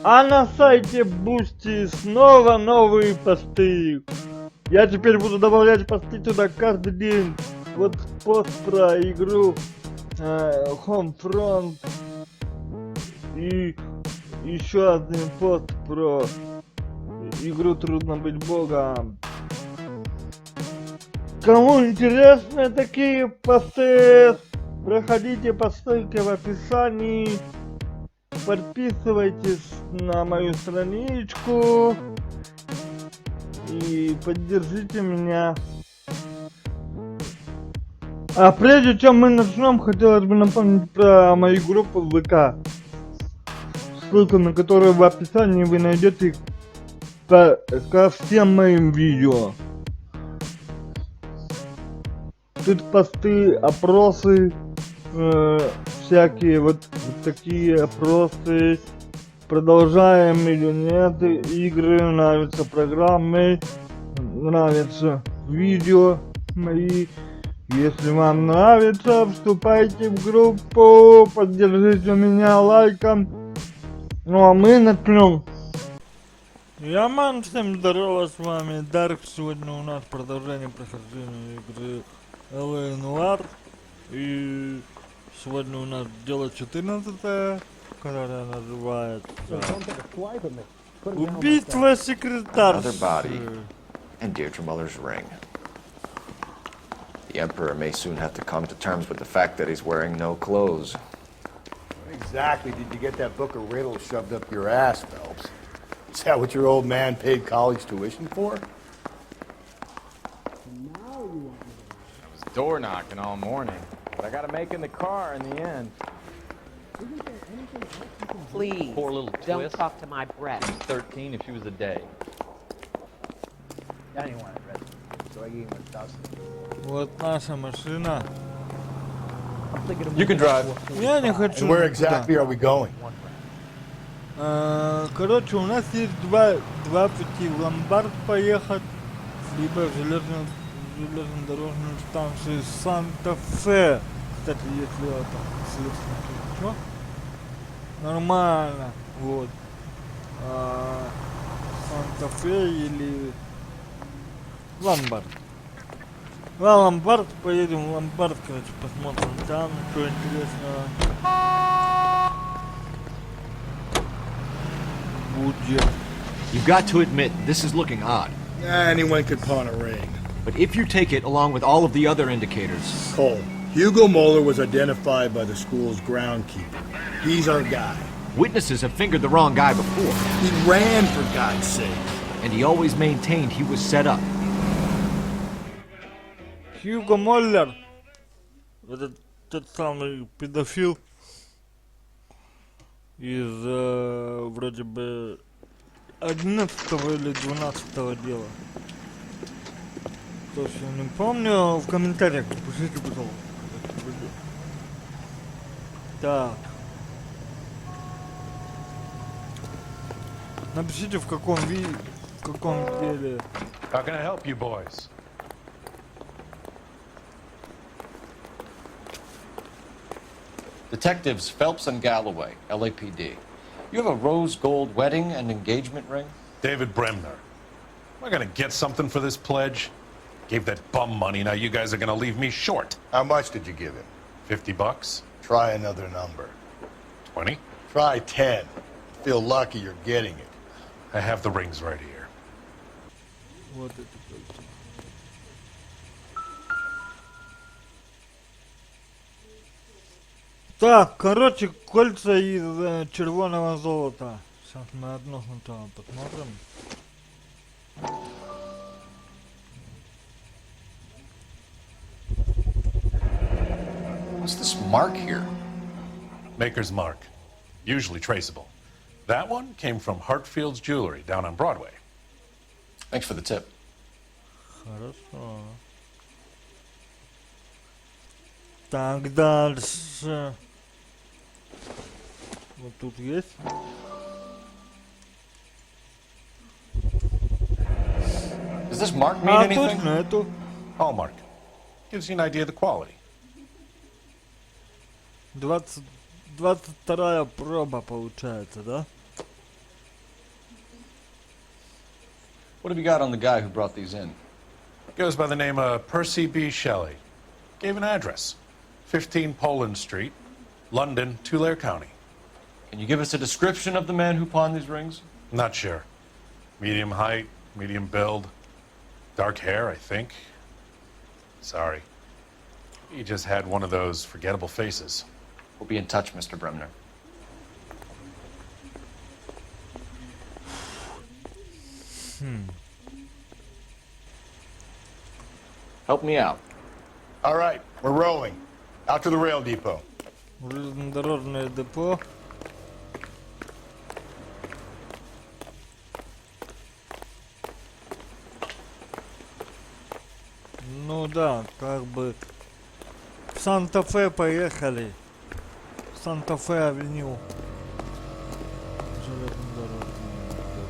А на сайте Boosty снова новые посты. Я теперь буду добавлять посты туда каждый день. Вот пост про игру Homefront. И еще один пост про игру Трудно быть богом. Кому интересны такие посты, проходите по ссылке в описании. Подписывайтесь на мою страничку и поддержите меня. А прежде чем мы начнем, хотелось бы напомнить про мою группу в ВК, ссылку на которую в описании вы найдете ко всем моим видео. Тут посты, опросы, всякие вот такие опросы. Продолжаем или нет игры, нравятся программы, нравятся видео мои. Если вам нравится, вступайте в группу, поддержите меня лайком. Ну а мы начнем. Всем здорово, с вами Дарк. Сегодня у нас продолжение прохождения игры Noire. И сегодня у нас дело 14, которое называется Убийство секретарши. The Emperor may soon have to come to terms with the fact that he's wearing no clothes. What exactly did you get that book of riddles shoved up your ass, Phelps? Is that what your old man paid college tuition for? I was door knocking all morning, but I got to make in the car in the end. Please, Poor little don't twist. talk to my breath. 13 if she was a day. I didn't want to read it, so I gave him a dozen. Вот наша машина. You can drive. Я не хочу. And where exactly are we going? Короче, у нас есть два пути. В ломбард поехать, либо в железнодорожную станцию Санта-Фе. Кстати, если это слышно, что? Нормально. Вот. Санта-Фе или ломбард. На ломбард поедем, в ломбард, короче, посмотрим там, что интересного будет. You've got to admit, this is looking odd. Anyone could pawn a ring. But if you take it along with all of the other indicators... Cole, Hugo Moeller was identified by the school's groundkeeper. He's our guy. Witnesses have fingered the wrong guy before. He ran, for God's sake. And he always maintained he was set up. Хьюго Моллер, этот тот самый педофил из вроде бы 11 или 12 дела. Точно не помню, в комментариях напишите, пожалуйста. Так. Напишите в каком деле. How can I help you boys? Detectives Phelps and Galloway, LAPD. You have a rose gold wedding and engagement ring? David Bremner. Am I gonna get something for this pledge? Gave that bum money, now you guys are gonna leave me short. How much did you give him? $50? Try another number. 20? Try 10. Feel lucky you're getting it. I have the rings right here. Вот это точно. Так, короче, кольца из червоного золота. Сейчас мы одно сначала посмотрим. What's this mark here? Maker's mark. Usually traceable. That one came from Hartfield's Jewelry down on Broadway. Thanks for the tip. Хорошо. Так, дальше. Вот тут есть. this mark mean А anything? тут нету. Hallmark. Gives you an idea of the quality. 22-я проба получается, да? What have you got on the guy who brought these in? Goes by the name of Percy B. Shelley. Gave an address. 15 Poland Street, London, Tulare County. Can you give us a description of the man who pawned these rings? Not sure. Medium height, medium build. Dark hair, I think. Sorry. He just had one of those forgettable faces. We'll be in touch, Mr. Bremner. Help me out. All right, we're rolling. Out to the rail depot. Железнодорожное депо. Ну да, как бы в Санта-Фе поехали. Санта-Фе-авеню. Железнодорожное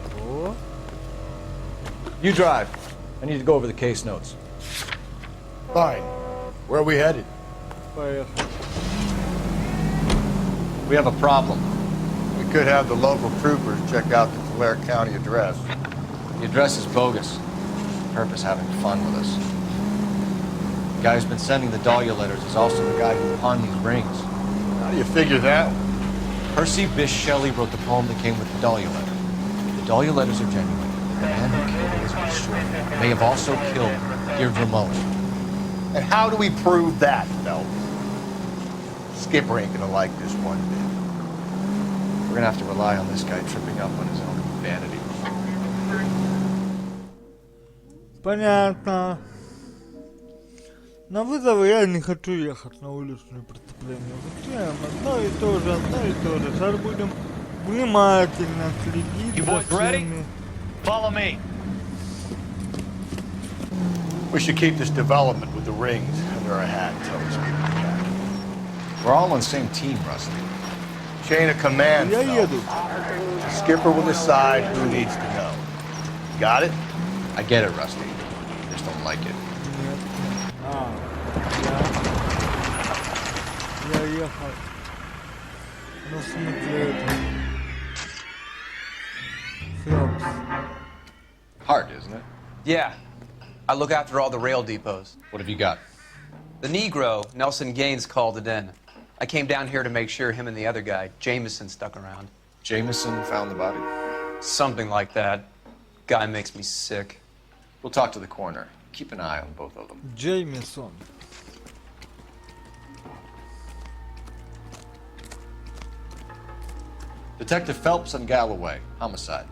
депо. You drive. I need to go over the case notes. Fine. Where are we headed? Поехали. We have a problem. We could have the local troopers check out the Tulare County address. The address is bogus. Purpose having fun with us. The guy who's been sending the Dahlia letters is also the guy who pawned these rings. How do you figure that? Percy Bysshe Shelley wrote the poem that came with the Dahlia letter. The Dahlia letters are genuine. The man who killed Elizabeth Short may have also killed Deirdre Mullen. And how do we prove that, Phelps? Skipper ain't gonna like this one bit. We're gonna have to rely on this guy tripping up on his own vanity. Понятно. На вызовы я не хочу ехать на уличное преступление. Зачем? Одно и то же, одно и то же. Сейчас будем внимательно следить You за boys ready? всеми. Follow me. We should keep this development with the rings under our hat until we speak to Jack. We're all on the same team, Rusty. Chain of command, Я Phelps. еду. Skipper will decide who needs to know. Got it? I get it, Rusty. I just don't like it. Нет. А, я ехал. Ну, в смысле, это... Фелпс. Hard, isn't it? Yeah. I look after all the rail depots. What have you got? The Negro, Nelson Gaines, called it in. I came down here to make sure him and the other guy, Jameson, stuck around. Jameson found the body. Something like that. Guy makes me sick. We'll talk to the coroner. Keep an eye on both of them. Джеймисон. Detective Phelps and Galloway, homicide.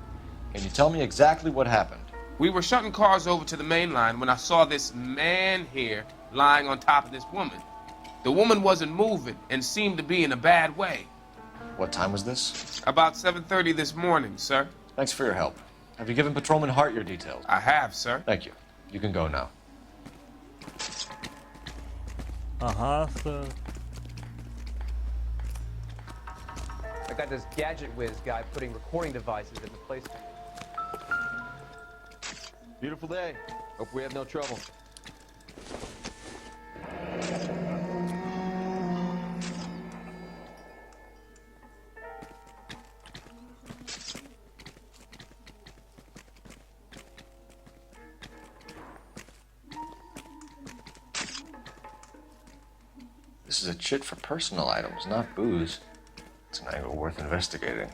Can you tell me exactly what happened? We were shutting cars over to the main line when I saw this man here lying on top of this woman. The woman wasn't moving and seemed to be in a bad way. What time was this? About 7:30 this morning, sir. Thanks for your help. Have you given Patrolman Hart your details? I have, sir. Thank you. You can go now. Ага, сэр. I got this gadget whiz guy putting recording devices in the place. Beautiful day. Hope we have no trouble. This is a chit for personal items, not booze. It's an angle worth investigating.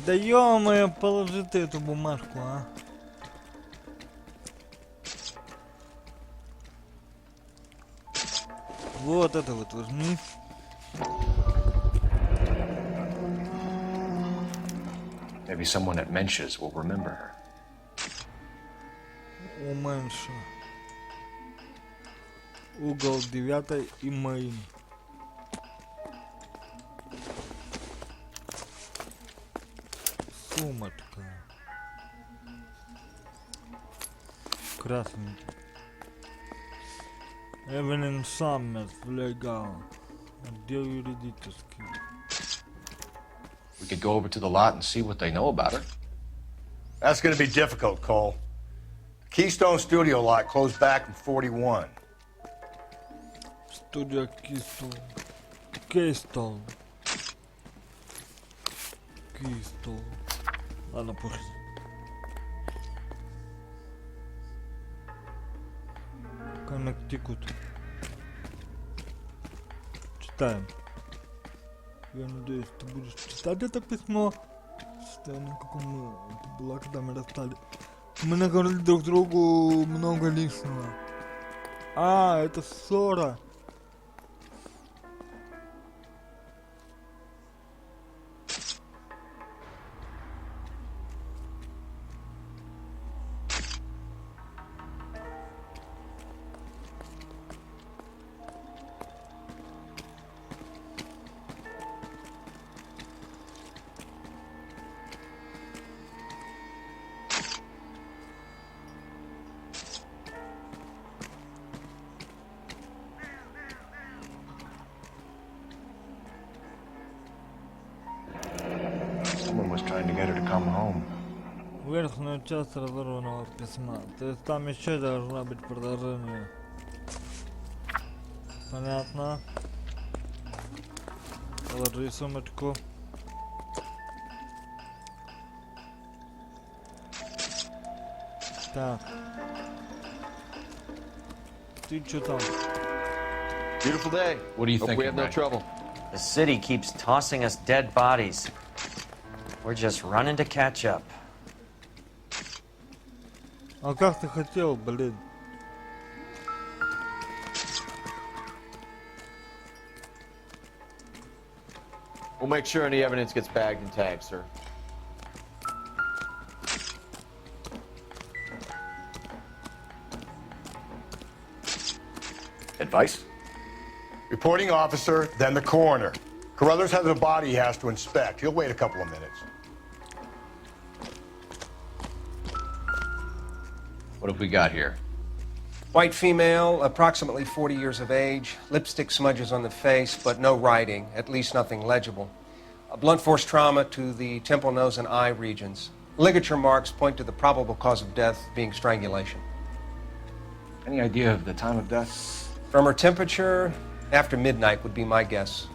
Да ё-моё, положи ты эту бумажку, а. Вот это вот возьми. Maybe someone at Mensch's will remember her. Уменьшу. Угол 9 и моим. Сумочка. Красненький. Evelyn Summers, legal. Отдел юридический. We could go over to the lot and see what they know about her. That's gonna be difficult, Cole. Keystone Studio lot closed back in 41. Студия Keystone. Keystone. Keystone. Ладно, пусть. Коннектикут. Читаем. Я надеюсь, ты будешь читать это письмо. Состояние, какому это было, когда мы расстались. Мы наговорили друг другу много лишнего. А, это ссора. Someone was trying to get her to come home. Верхняя часть разорванного письма. То есть там еще должна быть продолжение. Понятно. Положи сумочку. Так. Ты что там? Beautiful day. What do you Hope think? we have no trouble. The city keeps tossing us dead bodies. We're just running to catch up. А как ты хотел, блин? We'll make sure any evidence gets bagged and tagged, sir. Advice? Reporting officer, then the coroner. Carruthers has a body he has to inspect. He'll wait a couple of minutes. What have we got here? White female, approximately 40 years of age, lipstick smudges on the face, but no writing, at least nothing legible. A blunt force trauma to the temple, nose, and eye regions. Ligature marks point to the probable cause of death being strangulation. Any idea of the time of death? From her temperature, after midnight would be my guess.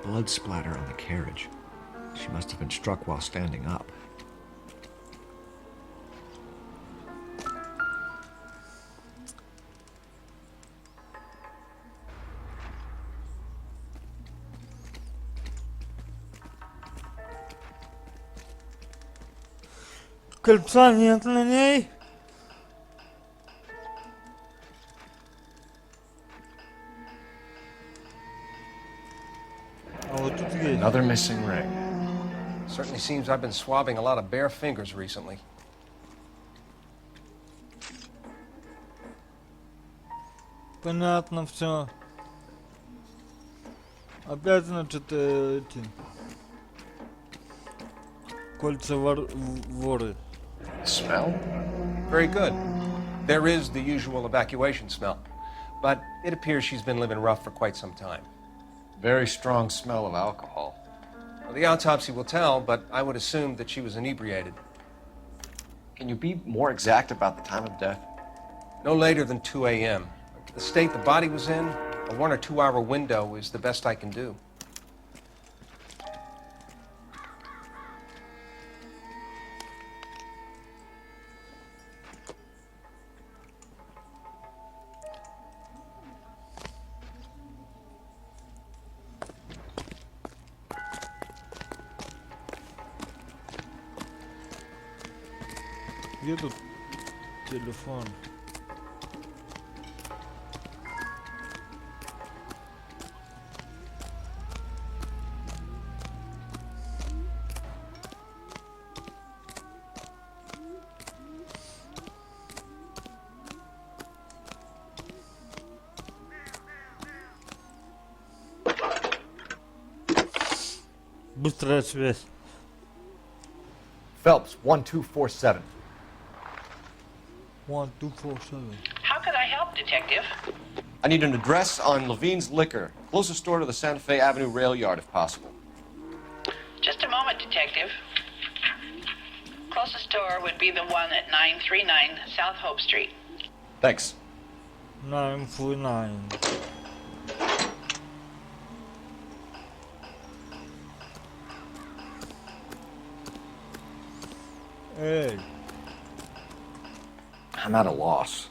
Blood splatter on the carriage. She must have been struck while standing up. Кольца нет на ней. А вот тут есть. Another missing ring. Certainly seems I've been swabbing a lot of bare fingers recently. Понятно все. Опять, значит, эти кольца воры. Smell? Very good. There is the usual evacuation smell, but it appears she's been living rough for quite some time. Very strong smell of alcohol. Well, the autopsy will tell, but I would assume that she was inebriated. Can you be more exact about the time of death? No later than 2 a.m. The state the body was in, a 1 or 2 hour window is the best I can do. Где тут телефон? Быстрая связь. Phelps, 1247. 1247. How could I help, Detective? I need an address on Levine's Liquor. Closest store to the Santa Fe Avenue rail yard, if possible. Just a moment, Detective. Closest store would be the one at 939 South Hope Street. Thanks. 949. Hey. I'm at a loss.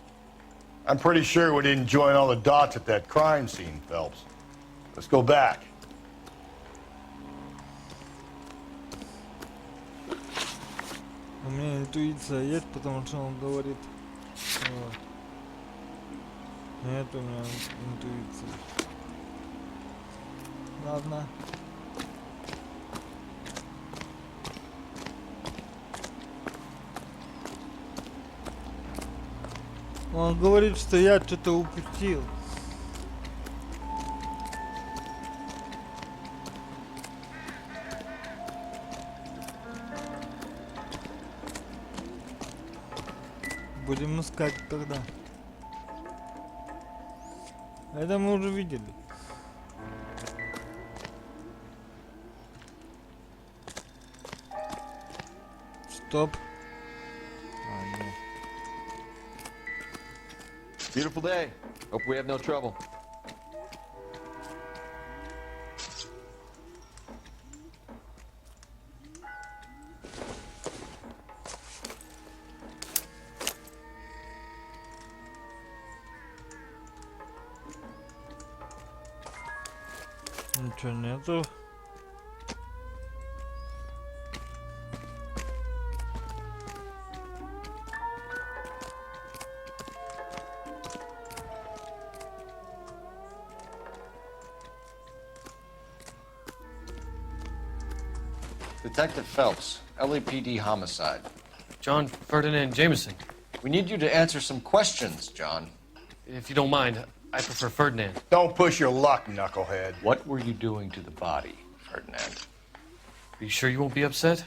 I'm pretty sure we didn't join all the dots at that crime scene, Phelps. Let's go back. У меня интуиция есть, потому что он говорит. Нет у меня интуиции. Ладно. Он говорит, что я что-то упустил. Будем искать тогда. Это мы уже видели. Стоп. Нет. Beautiful day. Hope we have no trouble. Ничего нету. Detective Phelps, LAPD homicide. John Ferdinand Jameson. We need you to answer some questions, John. If you don't mind, I prefer Ferdinand. Don't push your luck, knucklehead. What were you doing to the body, Ferdinand? Are you sure you won't be upset?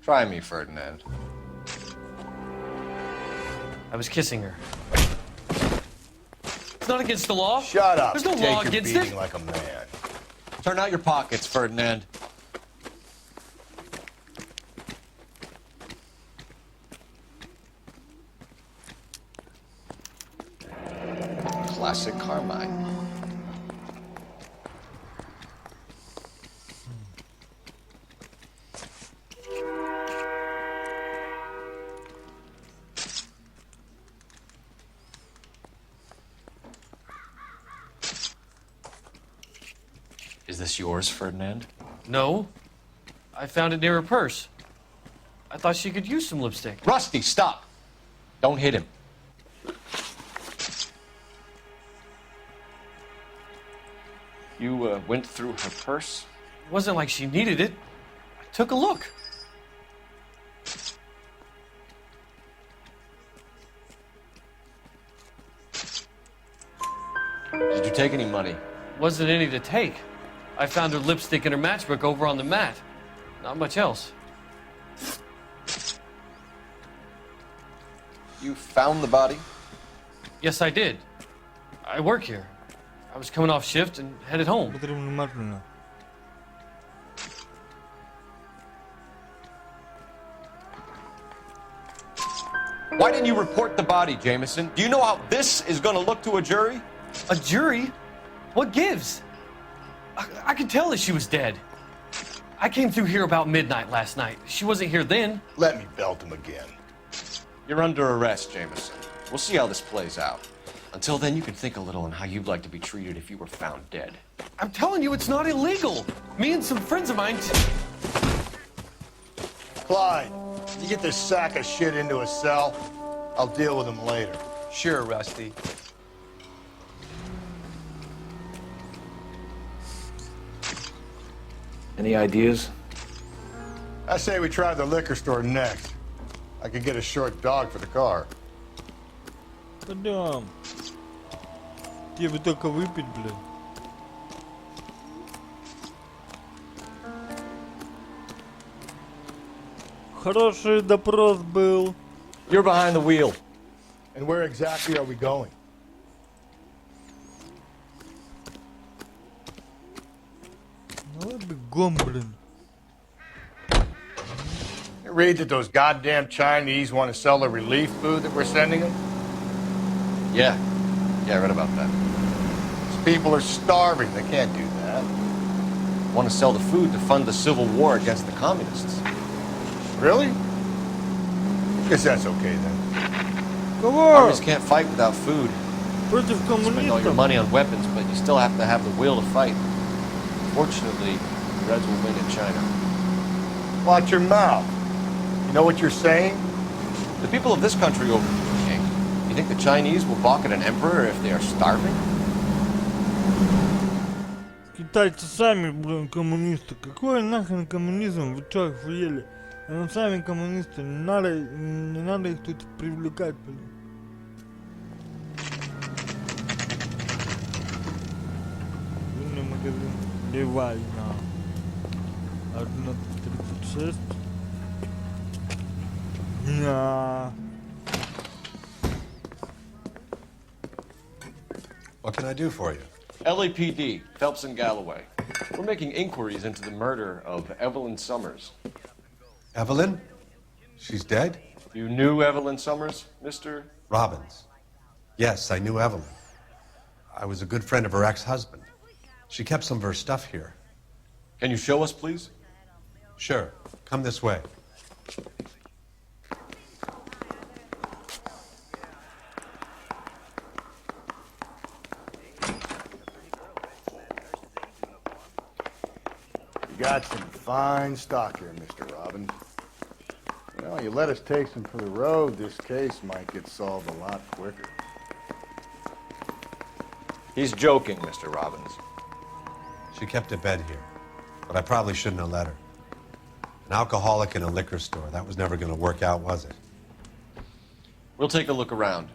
Try me, Ferdinand. I was kissing her. It's not against the law. Shut up. There's no Take law your against beating it. like a man. Turn out your pockets, Ferdinand. Classic Carmine. Is this yours, Ferdinand? No. I found it near her purse. I thought she could use some lipstick. Rusty, stop! Don't hit him. You went through her purse? It wasn't like she needed it. I took a look. Did you take any money? Wasn't any to take. I found her lipstick and her matchbook over on the mat. Not much else. You found the body? Yes, I did. I work here. I was coming off shift and headed home. Why didn't you report the body, Jameson? Do you know how this is going to look to a jury? A jury? What gives? I could tell that she was dead. I came through here about midnight last night. She wasn't here then. Let me belt him again. You're under arrest, Jameson. We'll see how this plays out. Until then, you can think a little on how you'd like to be treated if you were found dead. I'm telling you, it's not illegal. Me and some friends of mine... Clyde, you get this sack of shit into a cell. I'll deal with him later. Sure, Rusty. Any ideas? I say we try the liquor store next. I could get a short dog for the car. Пойдем. Тебе бы только выпить, блин. Хороший допрос был. You're behind the wheel. And where exactly are we going? Ну, бегом, блин. You read that those goddamn Chinese want to sell the relief food that we're sending them? Yeah. Yeah, I read about that. These people are starving. They can't do that. Want to sell the food to fund the civil war against the communists. Really? Guess that's okay then. Кого? Armies can't fight without food. Против Spend all your коммунистов? money on weapons, but you still have to have the will to fight. Fortunately, the Reds will win in China. Watch your mouth. You know what you're saying? The people of this country over the king. You think the Chinese will balk at an emperor if they are starving? Китайцы сами, блин, коммунисты. Какой нахрен коммунизм? Вы чё, охуели? Они сами коммунисты. Не надо их тут привлекать, блин. Винный магазин. Левай на 1.36. На. What can I do for you? LAPD, Phelps and Galloway. We're making inquiries into the murder of Evelyn Summers. Evelyn? She's dead? You knew Evelyn Summers, Mr. Robbins. Yes, I knew Evelyn. I was a good friend of her ex-husband. She kept some of her stuff here. Can you show us, please? Sure. Come this way. You got some fine stock here, Mr. Robbins. You know, you let us take some for the road, this case might get solved a lot quicker. He's joking, Mr. Robbins. She kept a bed here, but I probably shouldn't have let her. An alcoholic in a liquor store. That was never going to work out, was it? We'll take a look around.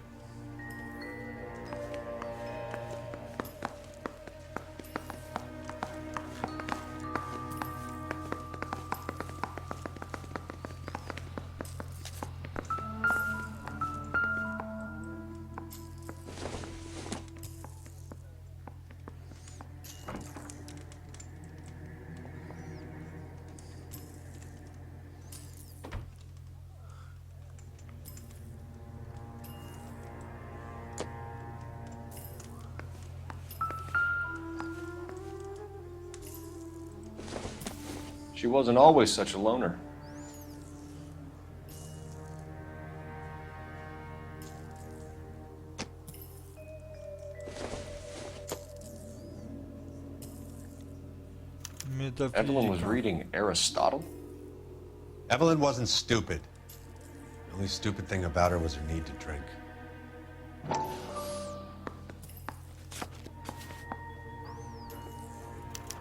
She wasn't always such a loner. Evelyn was reading Aristotle? Evelyn wasn't stupid. The only stupid thing about her was her need to drink.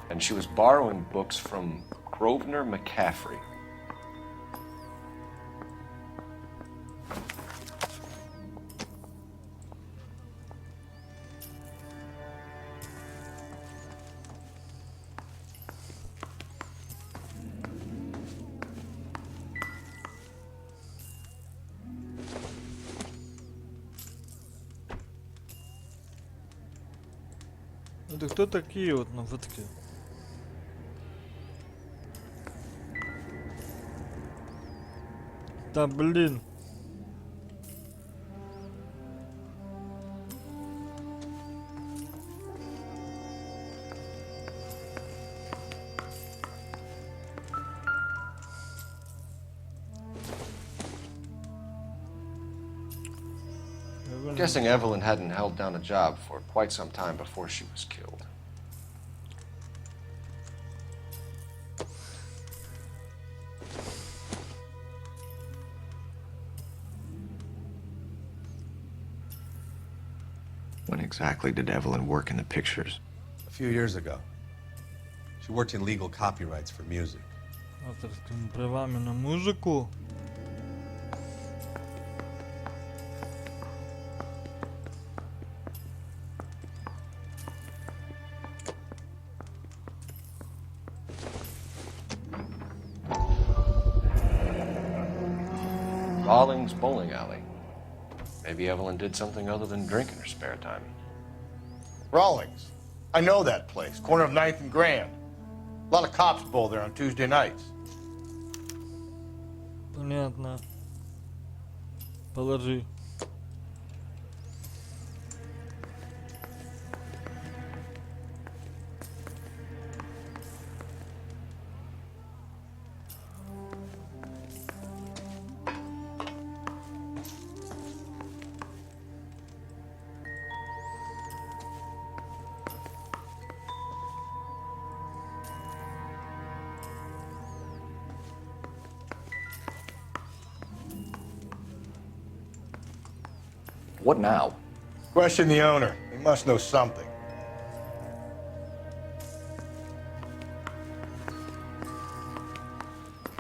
And she was borrowing books from Grosvenor McCaffrey. Это кто такие вот на фотке? Да блин. Guessing Evelyn hadn't held down a job for quite some time before she was killed. When exactly did Evelyn work in the pictures? A few years ago. She worked in legal copyrights for music. Авторскими правами на музыку. Rawlings Bowling Alley. Maybe Evelyn did something other than drink in her spare time. Rawlings. I know that place. Corner of 9th and Grand. A lot of cops bowl there on Tuesday nights. Понятно. Положи. What now? Question the owner. He must know something.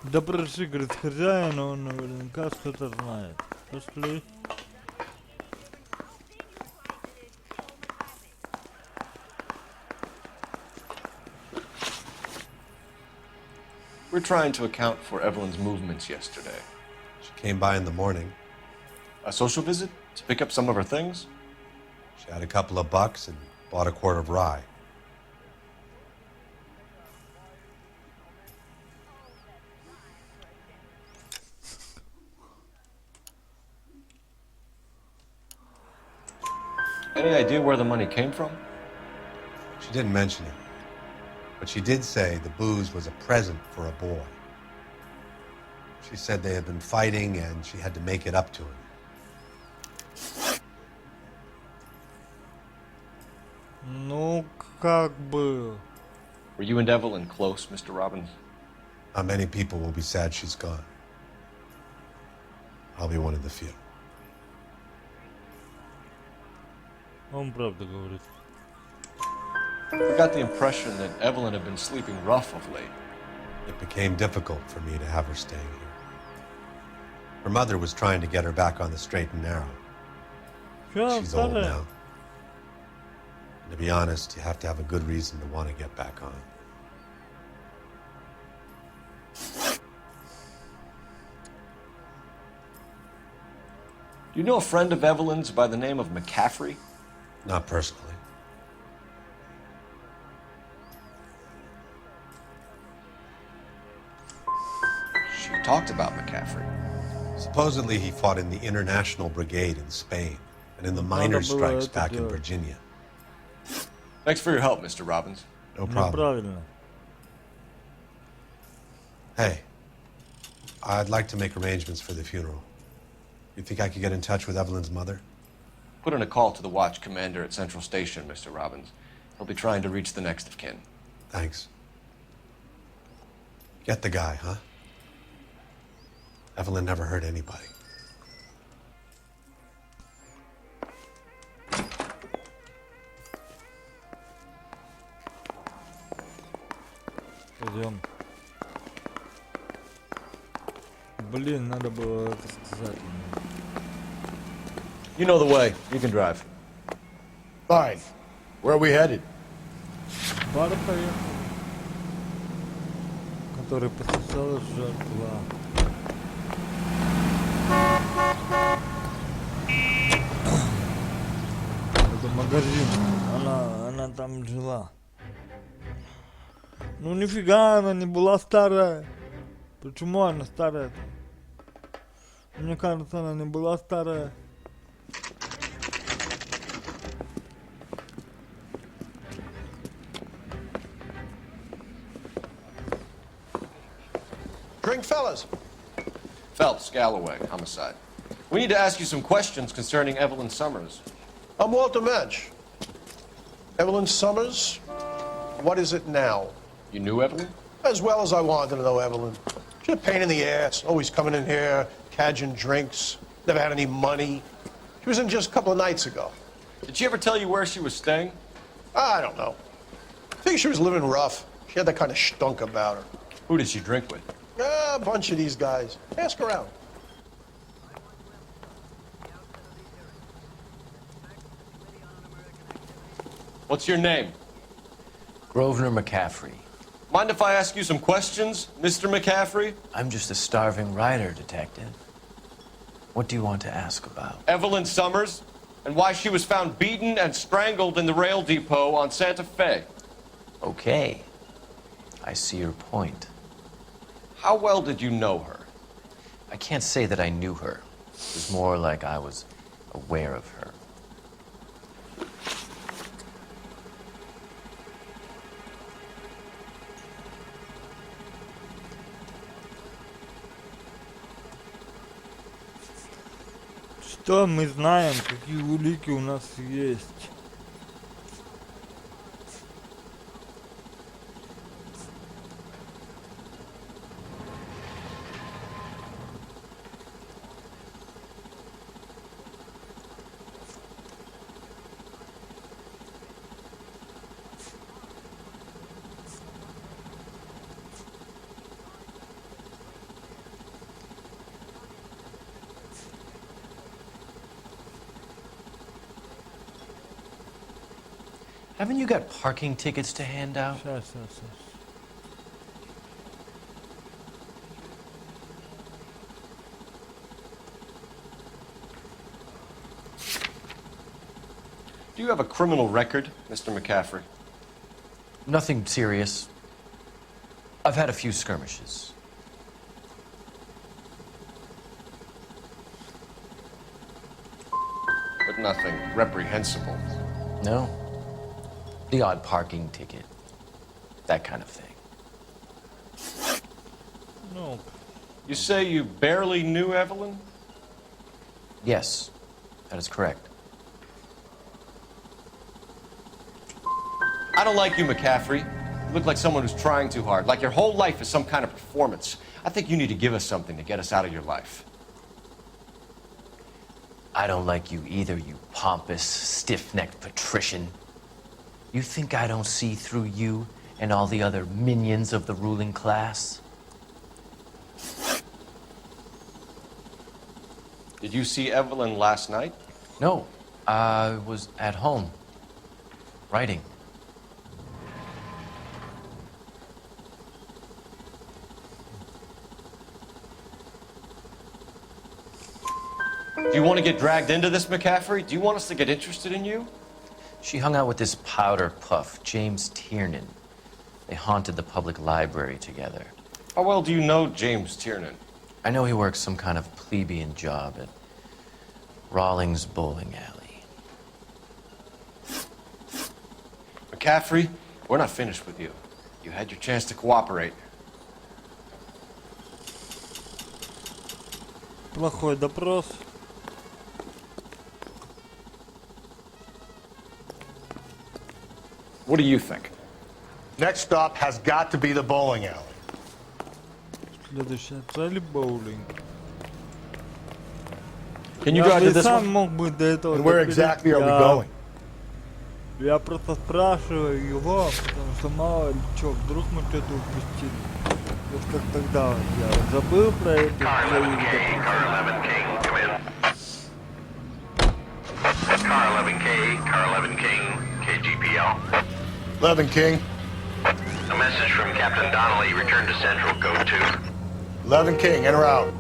Допроси, говорит, хозяина, он наверняка что-то знает. Пошли. We're trying to account for Evelyn's movements yesterday. She came by in the morning. A social visit? To pick up some of her things? She had a couple of bucks and bought a quart of rye. Any idea where the money came from? She didn't mention it, but she did say the booze was a present for a boy. She said they had been fighting and she had to make it up to him. Ну, как бы... Were you and Evelyn close, Mr. Robbins? Not many people will be sad she's gone. I'll be one of the few. Он правда говорит. I got the impression that Evelyn had been sleeping rough of late. It became difficult for me to have her staying here. Her mother was trying to get her back on the straight and narrow. She's old now. And to be honest, you have to have a good reason to want to get back on. Do you know a friend of Evelyn's by the name of McCaffrey? Not personally. She talked about McCaffrey. Supposedly he fought in the International Brigade in Spain and in the miners' strikes back in Virginia. Thanks for your help, Mr. Robbins. No problem. Hey, I'd like to make arrangements for the funeral. You think I could get in touch with Evelyn's mother? Put in a call to the watch commander at Central Station, Mr. Robbins. He'll be trying to reach the next of kin. Thanks. Get the guy, huh? Evelyn never hurt anybody. Пойдем. Блин, надо было это сказать. You know the way. You can drive. Fine. Where are we headed? Бар поехал. Который посещала жертва. Это магазин. Она там жила. Ну нифига она не была старая. Почему она старая? Мне кажется, она не была старая. Drink, fellas. Phelps, Galloway, homicide. We need to ask you some questions concerning Evelyn Summers. I'm Walter Mensch. Evelyn Summers, what is it now? You knew Evelyn? As well as I wanted to know Evelyn. She's a pain in the ass, always coming in here, cadging drinks, never had any money. She was in just a couple of nights ago. Did she ever tell you where she was staying? I don't know. I think she was living rough. She had that kind of stunk about her. Who did she drink with? A bunch of these guys. Ask around. What's your name? Grosvenor McCaffrey. Mind if I ask you some questions, Mr. McCaffrey? I'm just a starving writer, Detective. What do you want to ask about? Evelyn Summers, and why she was found beaten and strangled in the rail depot on Santa Fe. Okay. I see your point. How well did you know her? I can't say that I knew her. It was more like I was aware of her. Что мы знаем, какие улики у нас есть? Haven't you got parking tickets to hand out? Сейчас. Do you have a criminal record, Mr. McCaffrey? Nothing serious. I've had a few skirmishes. But nothing reprehensible. No. The odd parking ticket. That kind of thing. No. You say you barely knew Evelyn? Yes, that is correct. I don't like you, McCaffrey. You look like someone who's trying too hard, like your whole life is some kind of performance. I think you need to give us something to get us out of your life. I don't like you either, you pompous, stiff-necked patrician. You think I don't see through you and all the other minions of the ruling class? Did you see Evelyn last night? No, I was at home, writing. Do you want to get dragged into this, McCaffrey? Do you want us to get interested in you? She hung out with this powder puff, James Tiernan. They haunted the public library together. How well do you know James Tiernan? I know he works some kind of plebeian job at Rawlings Bowling Alley. McCaffrey, we're not finished with you. You had your chance to cooperate. Плохой допрос. What do you think? Next stop has got to be the bowling alley. Следующая цель боулинг. Can you drive to this one? Мог бы до этого. And where exactly are we going? Я просто спрашиваю его, потому что мало ли что, вдруг мы что-то упустили. Вот как тогда вот я вот забыл про это. Car 11 King, KGPL. 11 King. A message from Captain Donnelly. Return to Central. Code 2. 11 King, in or out?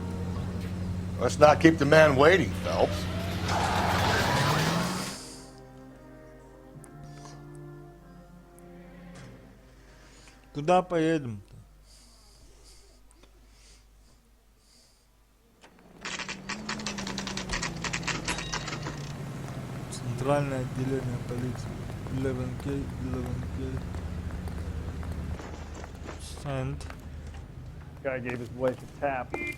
Let's not keep the man waiting, Phelps. Куда поедем-то? Центральное отделение полиции. 11K. Send. Guy gave his wife a tap. I'd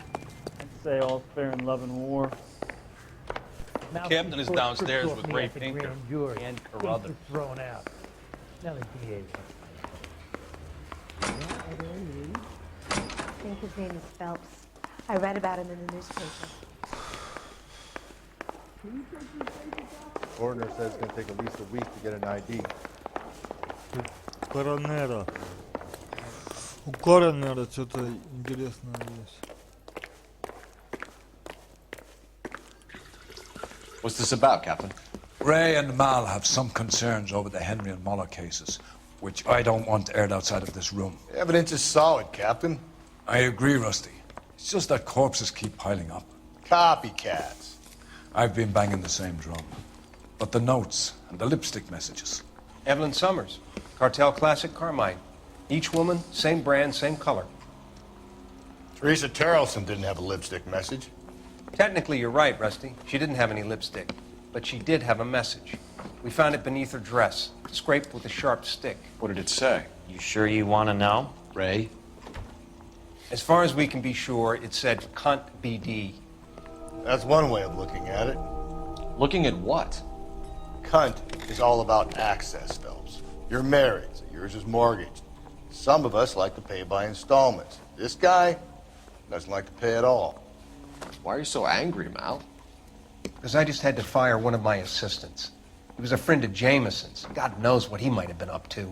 say all's fair in love and war. The captain is downstairs with Ray Pinker and Carruthers. Thrown out. Now the DA. I think his name is Phelps. I read about him in the newspaper. Coroner says it's going to take at least a week to get an ID. Коронера. У коронера что-то интересное есть. What's this about, Captain? Ray and Mal have some concerns over the Henry and Muller cases, which I don't want aired outside of this room. The evidence is solid, Captain. I agree, Rusty. It's just that corpses keep piling up. Copycats. I've been banging the same drum. But the notes and the lipstick messages. Evelyn Summers, Cartel Classic Carmine. Each woman, same brand, same color. Teresa Terrelson didn't have a lipstick message. Technically, you're right, Rusty. She didn't have any lipstick. But she did have a message. We found it beneath her dress, scraped with a sharp stick. What did it say? You sure you want to know? Ray? As far as we can be sure, it said cunt BD. That's one way of looking at it. Looking at what? Cunt is all about access, Phelps. You're married, so yours is mortgaged. Some of us like to pay by installments. This guy doesn't like to pay at all. Why are you so angry, Mal? Because I just had to fire one of my assistants. He was a friend of Jameson's. God knows what he might have been up to.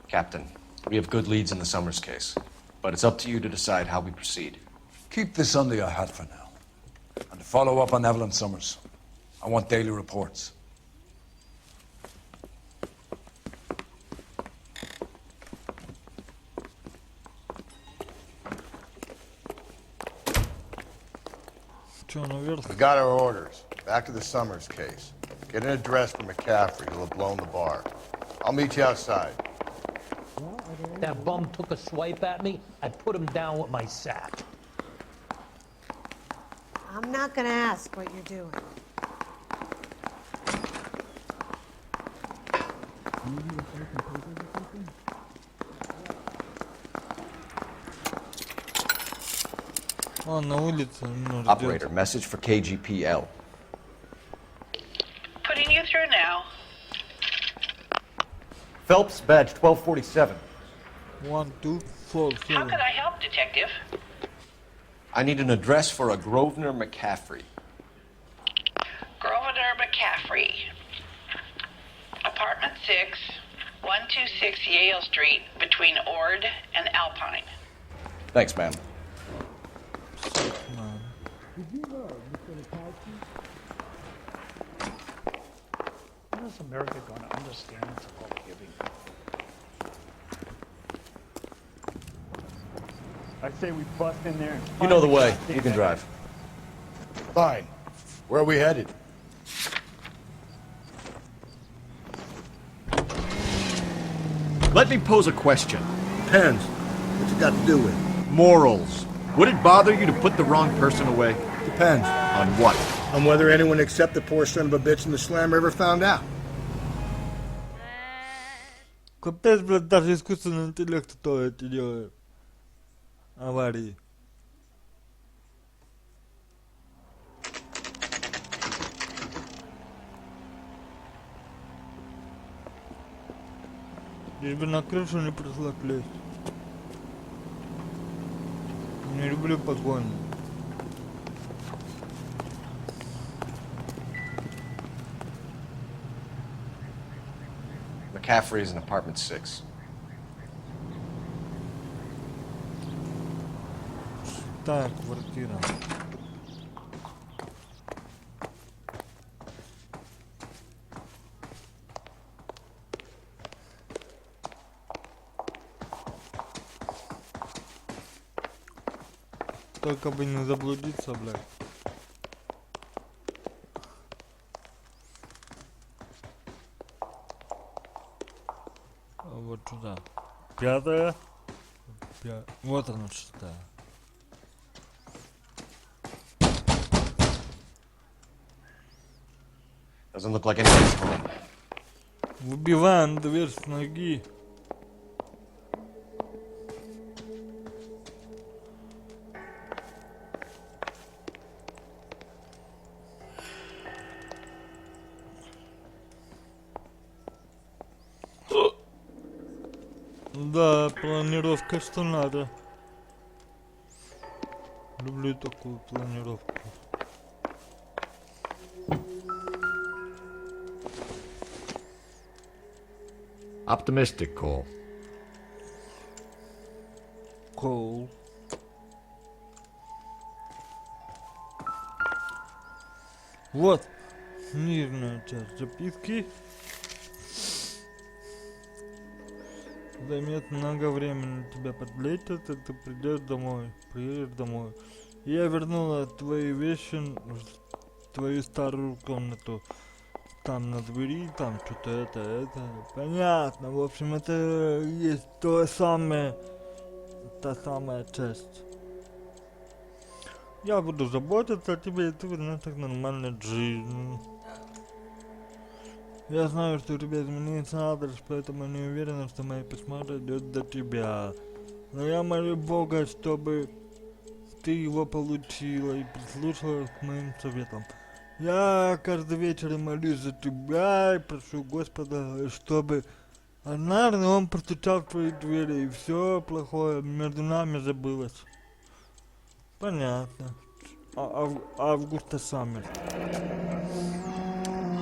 Captain, we have good leads in the Summers case, but it's up to you to decide how we proceed. Keep this under your hat for now. And to follow up on Evelyn Summers, I want daily reports. We got our orders. Back to the Summers case. Get an address for McCaffrey, who'll have blown the bar. I'll meet you outside. That bum took a swipe at me. I put him down with my sack. I'm not gonna ask what you're doing. Operator, message for KGPL. Putting you through now. Phelps, badge 1247. 1, 2, 4, How can I help, Detective? I need an address for a Grosvenor McCaffrey. Grosvenor McCaffrey. Apartment 6, 126 Yale Street, between Ord and Alpine. Thanks, ma'am. When is America going to understand it's about giving? I say we bust in there and You know the way. find You can drive. Fine. Where are we headed? Let me pose a question. Depends. What's it got to do with? Morals. Would it bother you to put the wrong person away? Depends. On what? On whether anyone except the poor son of a bitch in the slammer ever found out. Капец, блядь, даже искусственный интеллект то это делает. Аварии. Лишь бы на крышу не пришлось лезть. Не люблю погоню. McCaffrey is in apartment 6. Так, квартира. Только бы не заблудиться, блядь. Вот сюда. Пятая. Вот она, шестая. Doesn't look like anybody's home. Выбиваем дверь с ноги. Да, планировка что надо. Люблю такую планировку. Optimistic, Cole. Cole. Вот. Нижняя часть записки. Займет много времени тебя подлетят, и ты придешь домой, приедешь домой. Я вернула твои вещи в твою старую комнату. Там на двери, там что-то это. Понятно. В общем, это есть та самая часть. Я буду заботиться о тебе, и ты вернешь так нормально жизнь. Я знаю, что у тебя изменится адрес, поэтому не уверена, что мои письма дойдет до тебя. Но я молю Бога, чтобы ты его получила и прислушалась к моим советам. Я каждый вечер молюсь за тебя и прошу Господа, чтобы однажды он постучал в твои двери и все плохое между нами забылось. Понятно. Августа Саммер.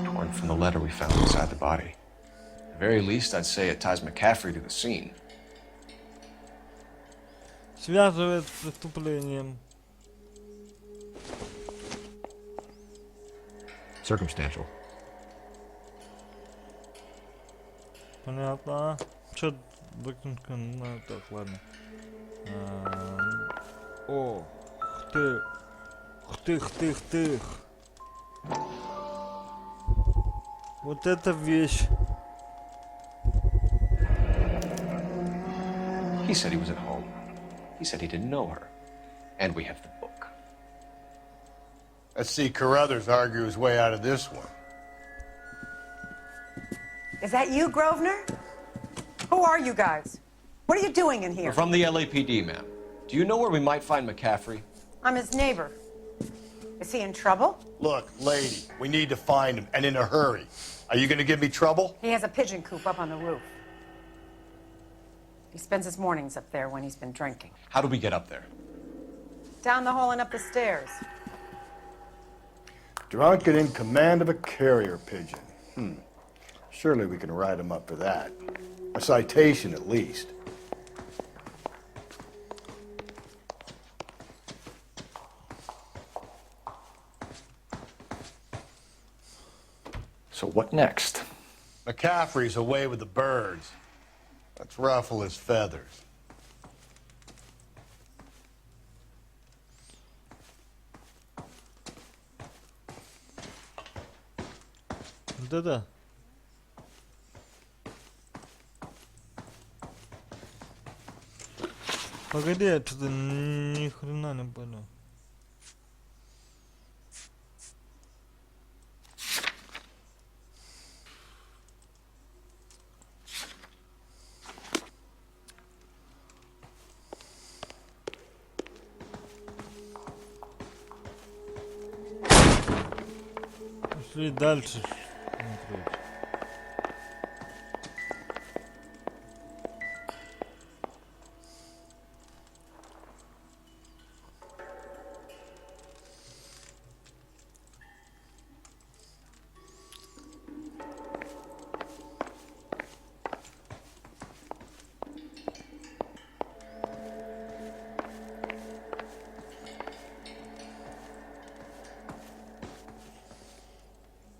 Torn from the letter we found inside the body. At the very least, I'd say it ties McCaffrey to the scene. Связывает с преступлением. Circumstantial. Понятно. Чё, ну так, ладно. Ох ты. Тых. Вот эта вещь. He said he was at home. He said he didn't know her. And we have the book. Let's see Carruthers argue his way out of this one. Is that you, Grosvenor? Who are you guys? What are you doing in here? We're from the LAPD, ma'am. Do you know where we might find McCaffrey? I'm his neighbor. Is he in trouble? Look, lady, we need to find him, and in a hurry. Are you gonna give me trouble? He has a pigeon coop up on the roof. He spends his mornings up there when he's been drinking. How do we get up there? Down the hall and up the stairs. Drunk and in command of a carrier pigeon. Surely we can write him up for that. A citation, at least. So what next? McCaffrey's away with the birds. Let's ruffle his feathers. Да-да. Погоди, я что-то ни хрена не понял. Пошли дальше смотреть.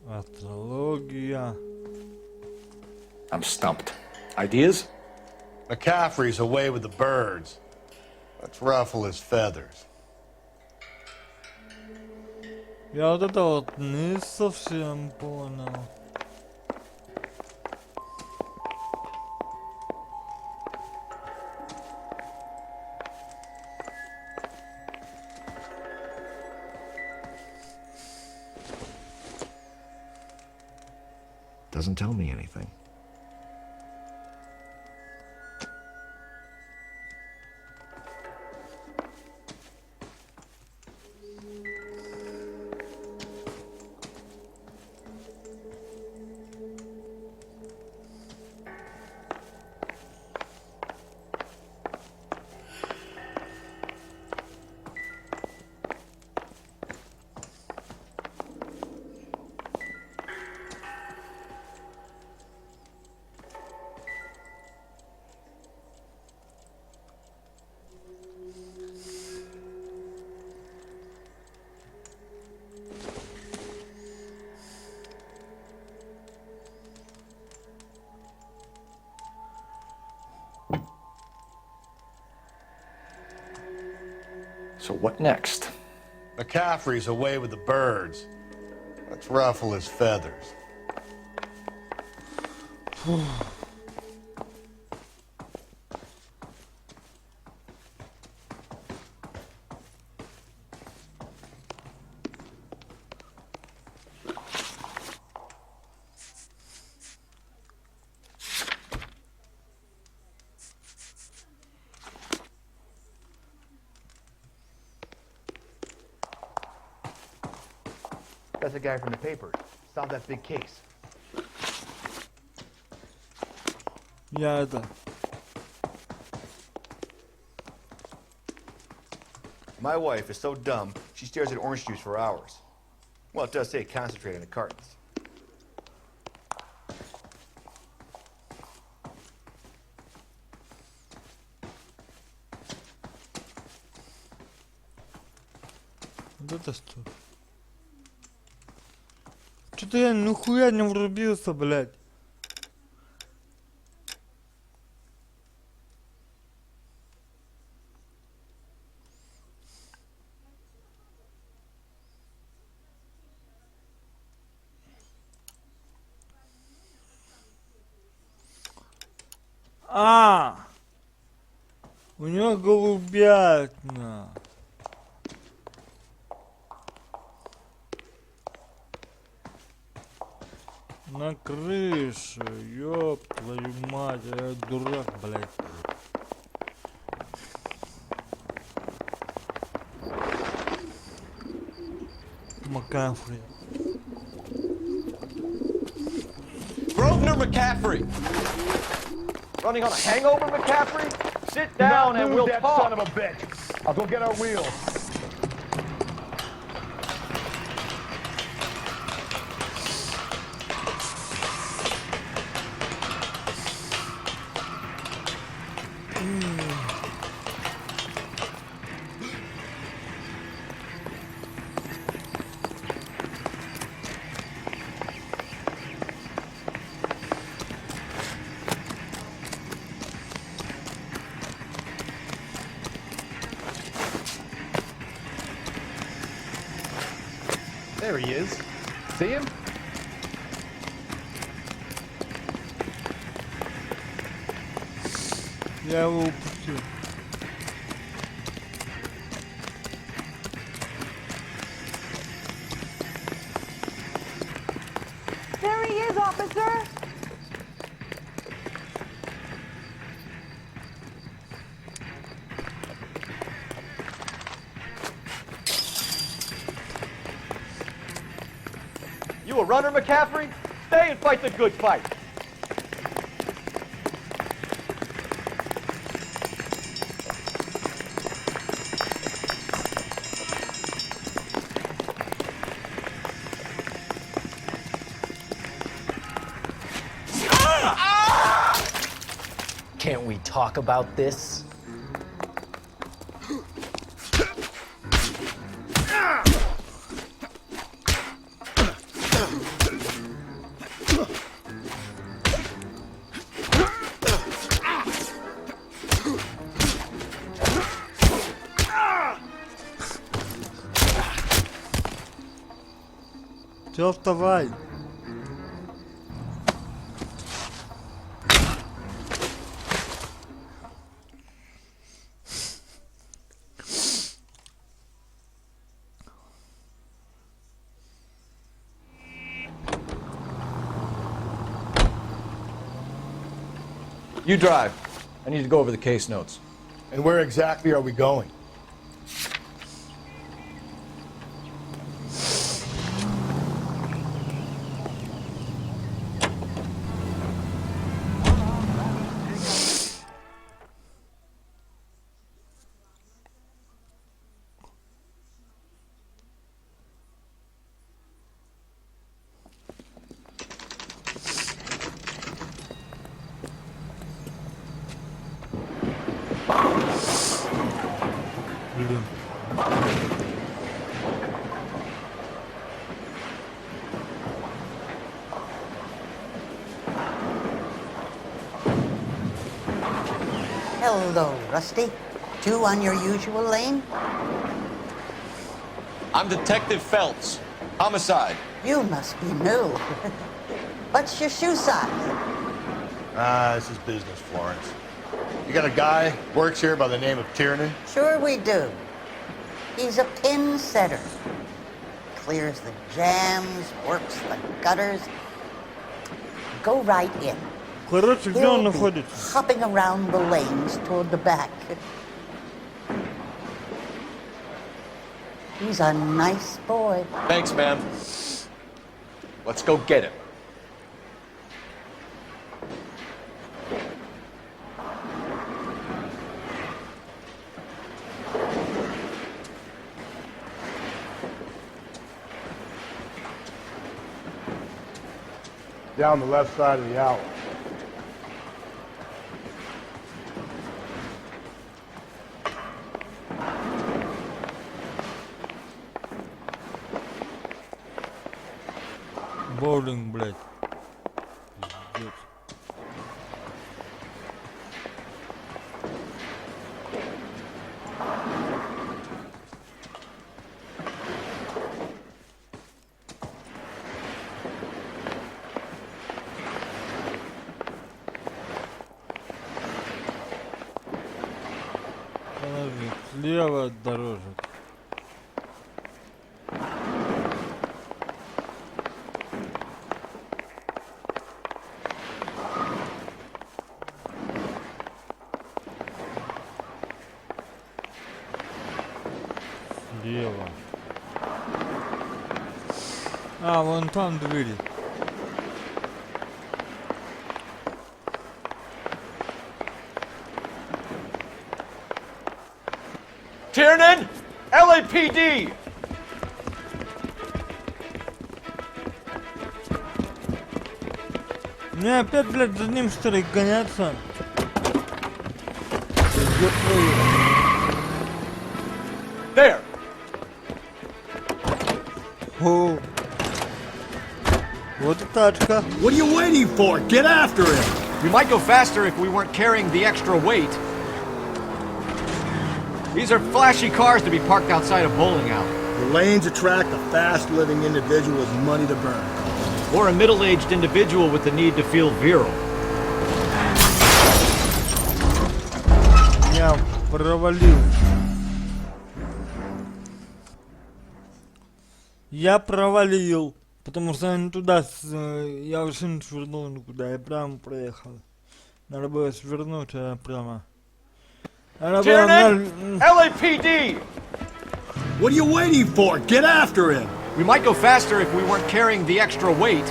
Астрология. I'm stumped. Ideas? McCaffrey's away with the birds. Let's ruffle his feathers. Я вот это вот не совсем понял. Doesn't tell me anything. So what next? McCaffrey's away with the birds. Let's ruffle his feathers. That's the guy from the paper. Solved that big case. Я это... My wife is so dumb, she stares at orange juice for hours. Well, it does say concentrate in the cartons. Вот это что? Что-то я нихуя не врубился, блядь. У него голубятня. На крыше, ёб твою мать, я дурак, блядь. McCaffrey. Grosvenor McCaffrey! Running on a hangover, McCaffrey? Sit down and we'll talk. Son of a bitch. I'll go get our wheels. There he is. See him? Я его упустил. There he is, officer. You a runner, McCaffrey? Stay and fight the good fight. Can't we talk about this? Чё, вставай? You drive. I need to go over the case notes. And where exactly are we going? Hello, Rusty. Two on your usual lane? I'm Detective Phelps. Homicide. You must be new. What's your shoe size? This is business, Florence. You got a guy works here by the name of Tiernan? Sure we do. He's a pin setter. Clears the jams, works the gutters. Go right in. Короче, где он He'll be находится? hopping around the lanes toward the back. He's a nice boy. Thanks, ma'am. Let's go get him. Down the left side of the alley. Боулинг, блядь. Пиздец. Подожди, слева от дорожек. Слева. А, вон там двери. Tiernan! LAPD! Мне опять, блядь, за ним что ли гоняться? There! О, вот и тачка. What are you waiting for? Get after him! We might go faster if we weren't carrying the extra weight. These are flashy cars to be parked outside a bowling alley. The lanes attract a fast-living individual with money to burn. Or a middle-aged individual with the need to feel virile. Я провалил. Я провалил. Потому что я не туда, я вообще не свернул никуда, я прямо проехал. Надо было свернуть, а я прямо. Tiernan! LAPD! What are you waiting for? Get after him! We might go faster if we weren't carrying the extra weight.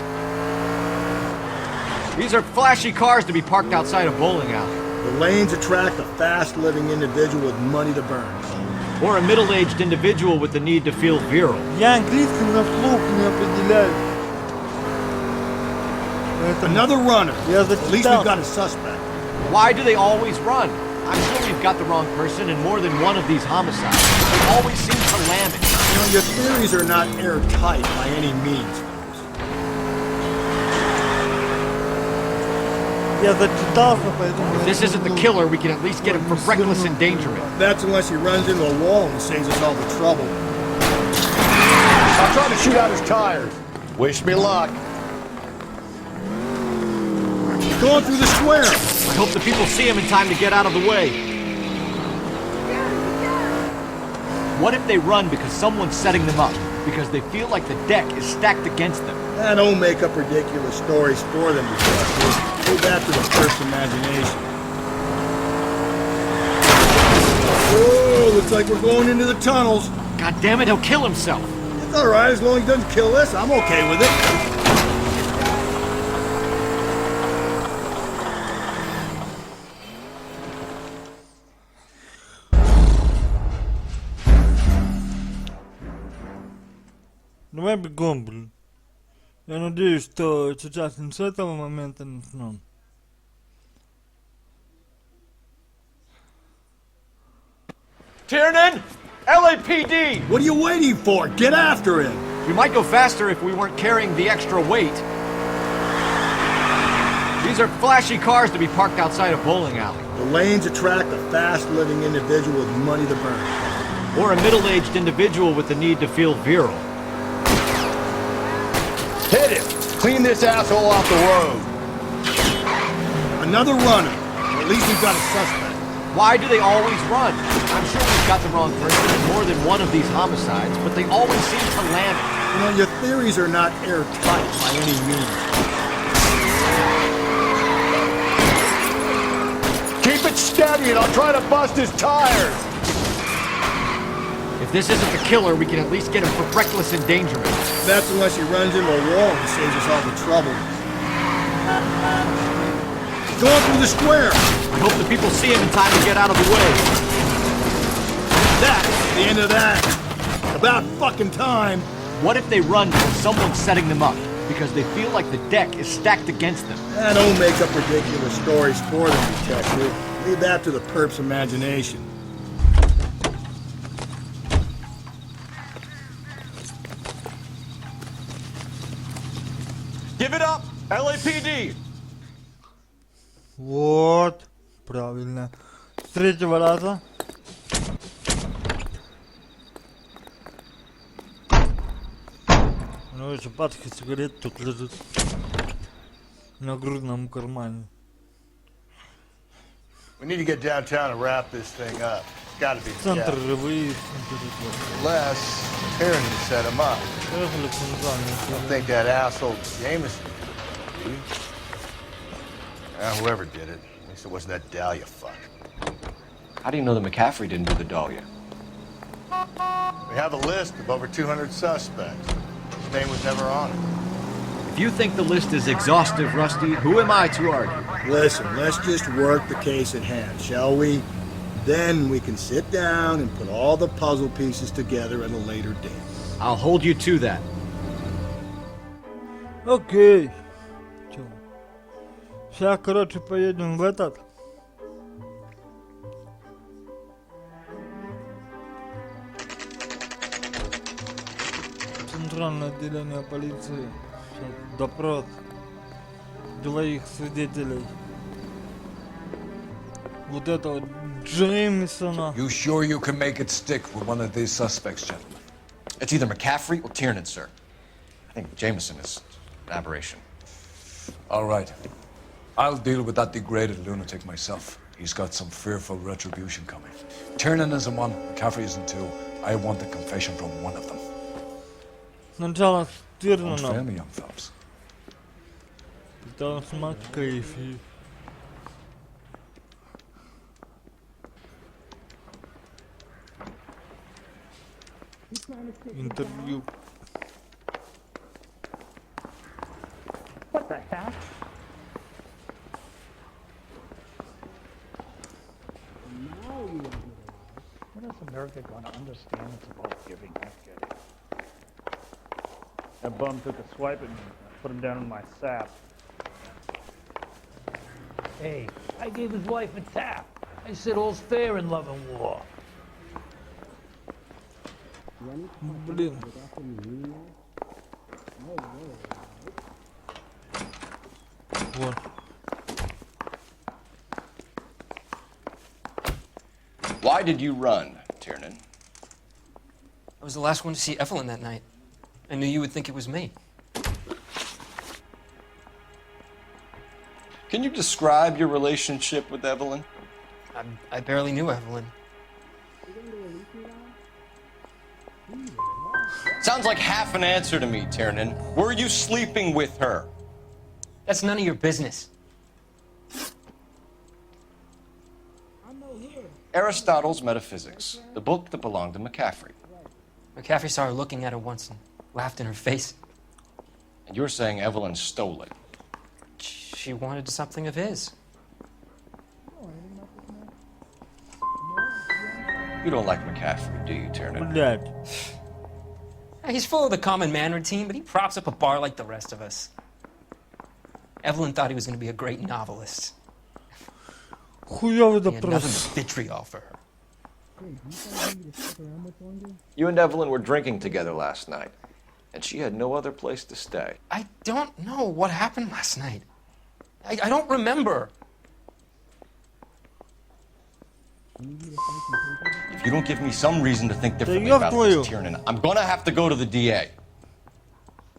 These are flashy cars to be parked outside a bowling alley. The lanes attract a fast-living individual with money to burn. Or a middle-aged individual with the need to feel virile. Я английский на слух не определяю. Another runner. Я At least we've got a suspect. Why do they always run? I'm sure we've got the wrong person in more than one of these homicides. They always seem to lam it. You know, your theories are not airtight by any means. Я зачитался, поэтому... If this isn't the killer, we can at least get him for reckless endangerment. That's unless he runs into a wall and saves us all the trouble. I'm trying to shoot out his tires. Wish me luck. He's going through the square. I hope the people see him in time to get out of the way. What if they run because someone's setting them up? Because they feel like the deck is stacked against them? Don't make up ridiculous stories for them, Detective. Leave that to the first imagination. Oh, looks like we're going into the tunnels. God damn it, he'll kill himself. It's all right, as long as he doesn't kill us. I'm okay with it. Давай бегом, блин. Я надеюсь, что сейчас не с этого момента начнем. Tiernan! LAPD! What are you waiting for? Get after him! We might go faster if we weren't carrying the extra weight. These are flashy cars to be parked outside a bowling alley. The lanes attract a fast-living individual with money to burn. Or a middle-aged individual with the need to feel virile. Hit him! Clean this asshole off the road! Another runner. Or at least we've got a suspect. Why do they always run? I'm sure we've got the wrong person in more than one of these homicides, but they always seem to land it. You know, your theories are not airtight by any means. Keep it steady and I'll try to bust his tires! If this isn't the killer, we can at least get him for reckless endangerment. That's unless he runs into a wall and saves us all the trouble. Going through the square! I hope the people see him in time to get out of the way. That's the end of that. About fucking time. What if they run because someone's setting them up? Because they feel like the deck is stacked against them. Don't make up ridiculous stories for them, detective. Leave that to the perp's imagination. Give it up, LAPD! Вот, правильно. С третьего раза. Ну, еще пачка сигарет тут лежит на грудном кармане. We need to get downtown and wrap this thing up. It's gotta be the Центр gap. рвы. Unless Tyranny set him up. I don't think that asshole Jameson did he? Whoever did it. At least it wasn't that Dahlia fuck. How do you know that McCaffrey didn't do the Dahlia? We have a list of over 200 suspects. His name was never on it. If you think the list is exhaustive, Rusty, who am I to argue? Listen, let's just work the case at hand, shall we? Then we can sit down and put all the puzzle pieces together at a later date. I'll hold you to that. Окей. Чё? Сейчас, короче, поедем в этот. Центральное отделение полиции. Сейчас допрос двоих свидетелей. Вот этого Джеймисона. You sure you can make it stick with one of these suspects, gentlemen? It's either McCaffrey or Tiernan, sir. I think Jameson is an aberration. All right. I'll deal with that degraded lunatic myself. He's got some fearful retribution coming. Tiernan is in one, McCaffrey is in two. I want a confession from one of them. Сначала с Don't Тирнаном. fail me, young fellas. Там смак кайфи. Интервью. What the heck? When is America going to understand it's about giving, not getting? That bum took a swipe at me. I put him down in my sap. Hey, I gave his wife a tap. I said all's fair in love and war. Блин. Вот. Why did you run, Tiernan? I was the last one to see Evelyn that night. I knew you would think it was me. Can you describe your relationship with Evelyn? I barely knew Evelyn. Sounds like half an answer to me, Tiernan. Were you sleeping with her? That's none of your business. Aristotle's Metaphysics, the book that belonged to McCaffrey. McCaffrey saw her looking at her once and laughed in her face. And you're saying Evelyn stole it. She wanted something of his. You don't like McCaffrey, do you, Tiernan? Блядь. He's full of the common man routine, but he props up a bar like the rest of us. Evelyn thought he was going to be a great novelist. Хуёвый He had nothing допрос. but vitriol for her. You and Evelyn were drinking together last night, and she had no other place to stay. I don't know what happened last night. I don't remember. If you don't give me some reason to think differently Yeah, about for this, you. Tiernan, I'm gonna have to go to the DA.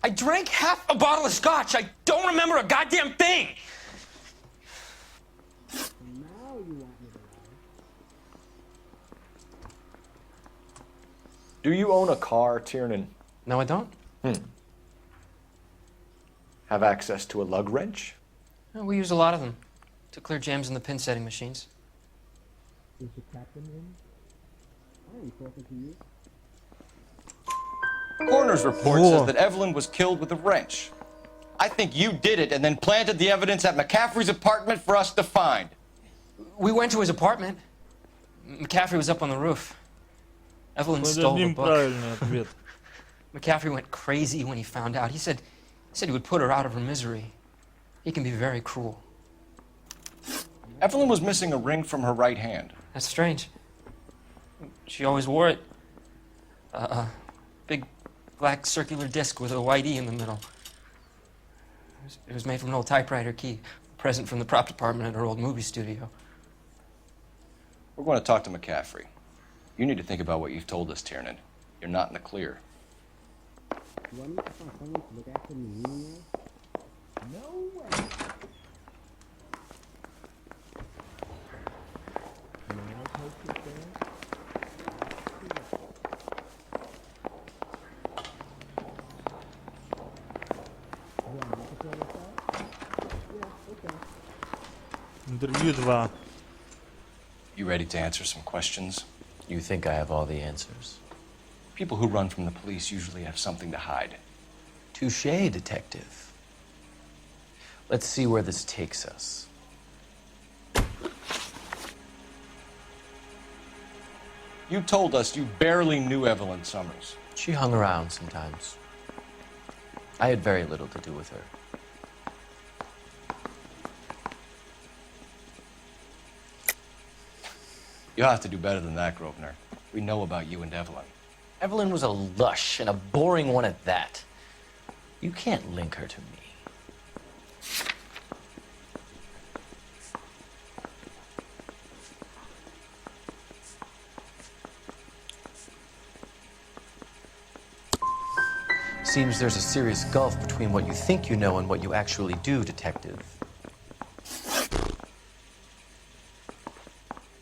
I drank half a bottle of scotch. I don't remember a goddamn thing. Do you own a car, Tiernan? No, I don't. Have access to a lug wrench? We use a lot of them to clear jams in the pin setting machines. Is the captain in? Why are you talking to you? Coroner's report says that Evelyn was killed with a wrench. I think you did it and then planted the evidence at McCaffrey's apartment for us to find. We went to his apartment. McCaffrey was up on the roof. Evelyn stole the book. McCaffrey went crazy when he found out. He said he would put her out of her misery. He can be very cruel. Evelyn was missing a ring from her right hand. That's strange. She always wore it. Big black circular disc with a white E in the middle. It was made from an old typewriter key, a present from the prop department at her old movie studio. We're going to talk to McCaffrey. You need to think about what you've told us, Tiernan. You're not in the clear. Do I need to find someone to look after me anyway? No way. Can I take it there? Интервью 2. You ready to answer some questions? You think I have all the answers? People who run from the police usually have something to hide. Touché, detective. Let's see where this takes us. You told us you barely knew Evelyn Summers. She hung around sometimes. I had very little to do with her. You'll have to do better than that, Grosvenor. We know about you and Evelyn. Evelyn was a lush, and a boring one at that. You can't link her to me. Seems there's a serious gulf between what you think you know and what you actually do, detective.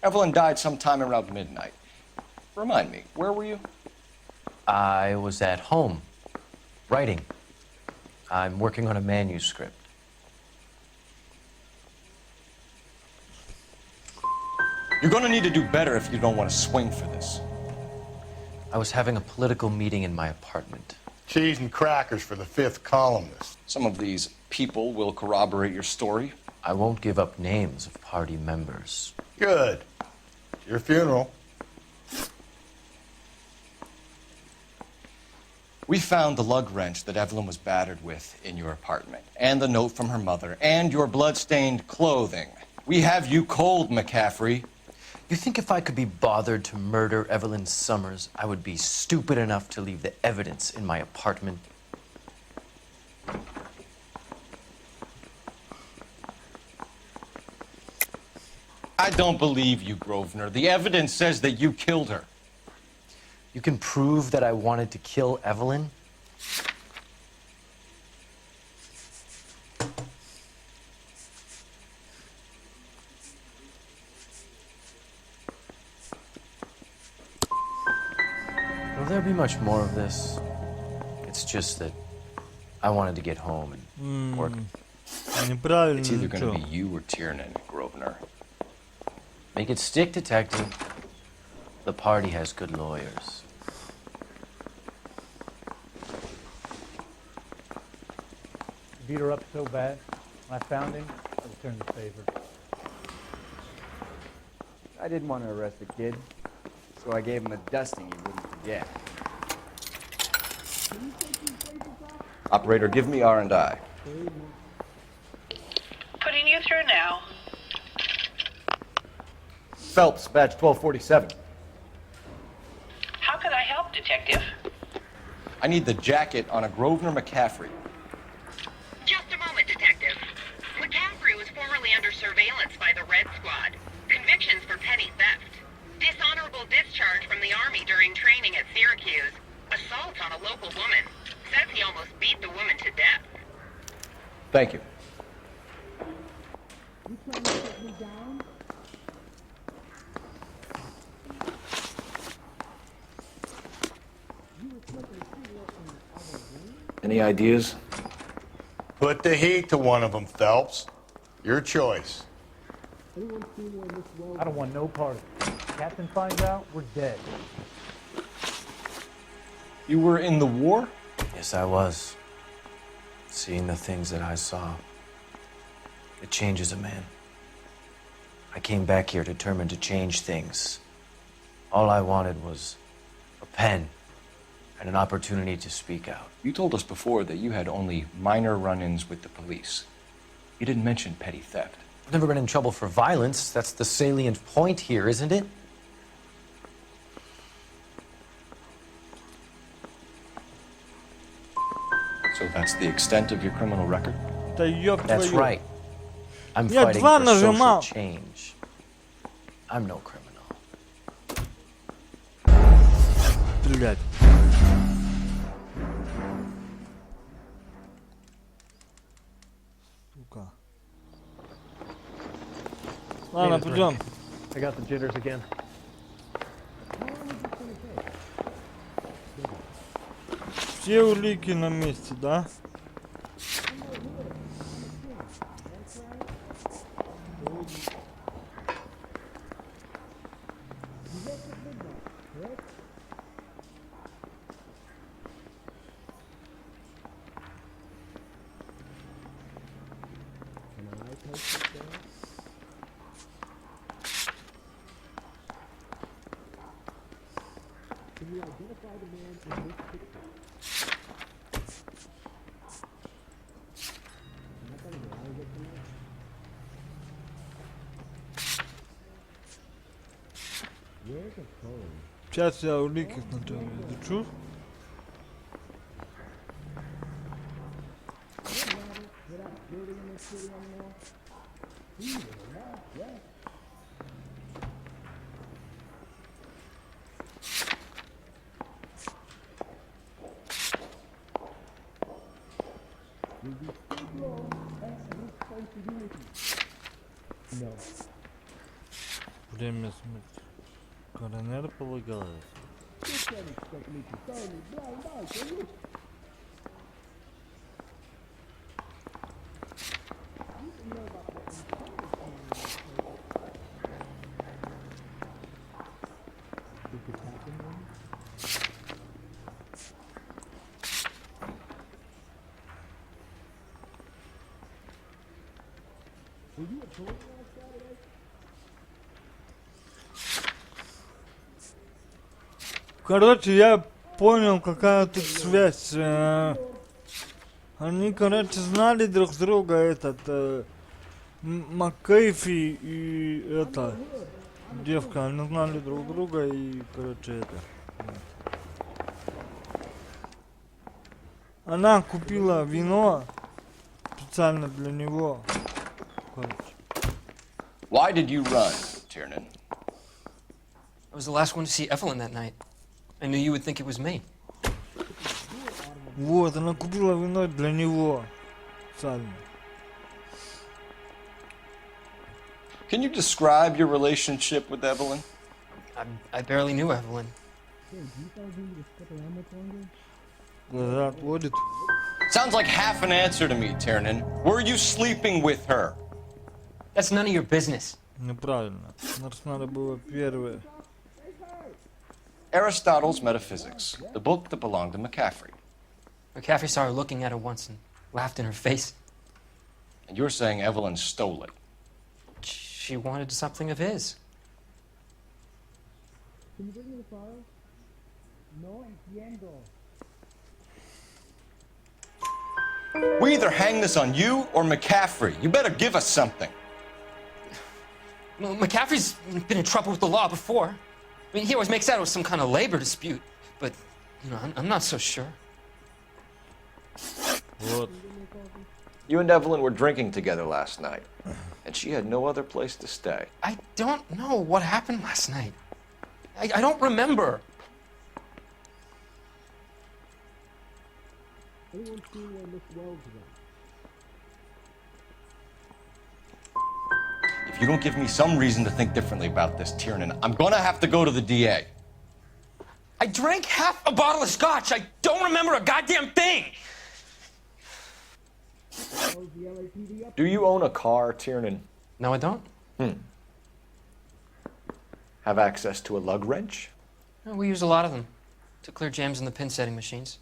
Evelyn died sometime around midnight. Remind me, where were you? I was at home, writing. I'm working on a manuscript. You're gonna need to do better if you don't want to swing for this. I was having a political meeting in my apartment. Cheese and crackers for the fifth columnist. Some of these people will corroborate your story. I won't give up names of party members. Good. It's your funeral. We found the lug wrench that Evelyn was battered with in your apartment, and the note from her mother, and your blood-stained clothing. We have you cold, McCaffrey. You think if I could be bothered to murder Evelyn Summers, I would be stupid enough to leave the evidence in my apartment? I don't believe you, Grosvenor. The evidence says that you killed her. You can prove that I wanted to kill Evelyn? Will there be much more of this? It's just that I wanted to get home and work. It's either going to be you or Tiernan, Grosvenor. Make it stick, detective. The party has good lawyers. Beat her up so bad. When I found him, I returned the favor. I didn't want to arrest the kid, so I gave him a dusting he wouldn't forget. Operator, give me R&I. Putting you through now. Phelps, badge 1247. How could I help, Detective? I need the jacket on a Grosvenor McCaffrey. Just a moment, Detective. McCaffrey was formerly under surveillance by the Red Squad. Convictions for petty theft. discharged from the Army during training at Syracuse. Assault on a local woman. Says he almost beat the woman to death. Thank you. Any ideas? Put the heat to one of them, Phelps. Your choice. I don't want no part of it. Captain finds out, we're dead. You were in the war? Yes, I was. Seeing the things that I saw, it changes a man. I came back here determined to change things. All I wanted was a pen and an opportunity to speak out. You told us before that you had only minor run-ins with the police. You didn't mention petty theft. I've never been in trouble for violence. That's the salient point here, isn't it? So that's the extent of your criminal record? That's right. I'm Я fighting два for social нажимал. change. I'm no criminal. Блядь. Сука. Ладно, пойдем. I got the jitters again. Все улики на месте, да? Сейчас я улики сначала изучу. Время смерти. Коронер полагалось. Короче, я понял, какая тут связь. Они, короче, знали друг друга, Маккейфи и девка, они знали друг друга и, короче, Она купила вино специально для него. Короче. Why did you run, Tiernan? I was the last one to see Evelyn that night. I knew you would think it was me. Вот, она купила вино для него. Специально. Can you describe your relationship with Evelyn? I barely knew Evelyn. Глаза отводит. Sounds like half an answer to me, Tiernan. Were you sleeping with her? That's none of your business. Неправильно. Надо было первое. Aristotle's Metaphysics, the book that belonged to McCaffrey. McCaffrey saw her looking at her once and laughed in her face. And you're saying Evelyn stole it? She wanted something of his. Can you bring me the file? No entiendo. We either hang this on you or McCaffrey. You better give us something. Well, McCaffrey's been in trouble with the law before. I mean, he always makes out it was some kind of labor dispute, but, you know, I'm not so sure. What? You and Evelyn were drinking together last night, and she had no other place to stay. I don't know what happened last night. I don't remember. Anyone seen where Miss Wells went? If you don't give me some reason to think differently about this, Tiernan, I'm gonna have to go to the DA. I drank half a bottle of scotch. I don't remember a goddamn thing. Do you own a car, Tiernan? No, I don't. Have access to a lug wrench? No, we use a lot of them to clear jams in the pin setting machines.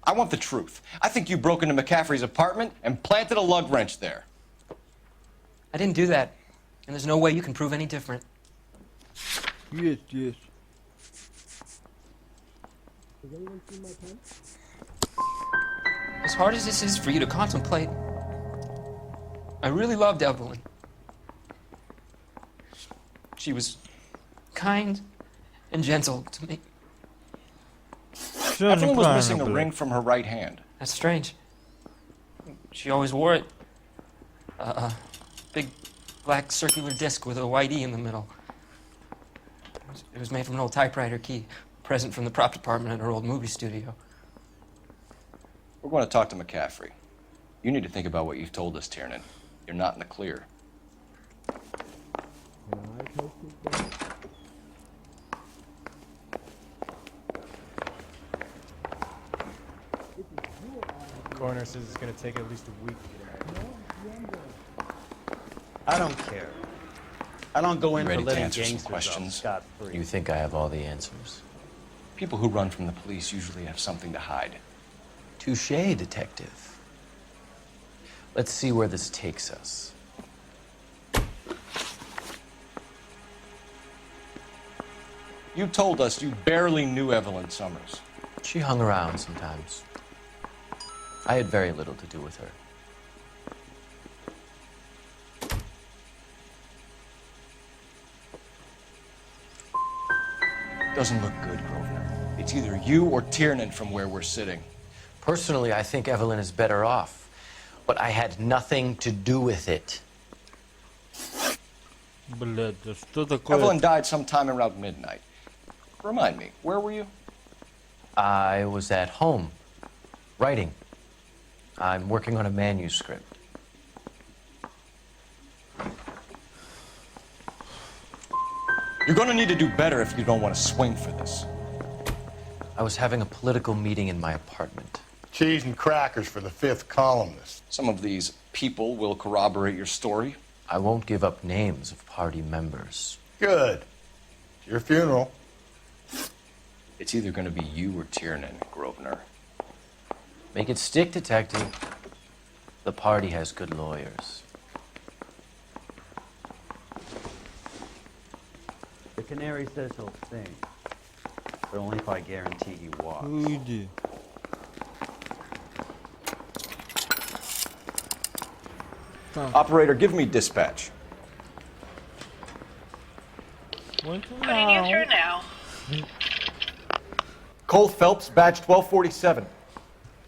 I want the truth. I think you broke into McCaffrey's apartment and planted a lug wrench there. I didn't do that, and there's no way you can prove any different. Yes, yes. Has anyone seen my pen? As hard as this is for you to contemplate, I really loved Evelyn. She was kind and gentle to me. Evelyn was missing a ring from her right hand. That's strange. She always wore it. A big black circular disc with a white E in the middle. It was made from an old typewriter key, a present from the prop department at her old movie studio. We're going to talk to McCaffrey. You need to think about what you've told us, Tiernan. You're not in the clear. Coroner says it's going to take at least a week to get him out. I don't care. I don't go in for Ready to letting answer some gangsters off questions? scot-free. You think I have all the answers? People who run from the police usually have something to hide. Touché, detective. Let's see where this takes us. You told us you barely knew Evelyn Summers. She hung around sometimes. I had very little to do with her. Doesn't look good, Grosvenor. It's either you or Tiernan from where we're sitting. Personally, I think Evelyn is better off, but I had nothing to do with it. Блядь, да что такое? Evelyn died sometime around midnight. Remind me, where were you? I was at home, writing. I'm working on a manuscript. You're gonna need to do better if you don't want to swing for this. I was having a political meeting in my apartment. Cheese and crackers for the fifth columnist. Some of these people will corroborate your story. I won't give up names of party members. Good. It's your funeral. It's either gonna be you or Tiernan, Grosvenor. Make it stick, detective. The party has good lawyers. The canary says he'll sing, but only if I guarantee he walks. Уйди. Operator, give me dispatch. Putting you through now. Cole Phelps, badge 1247.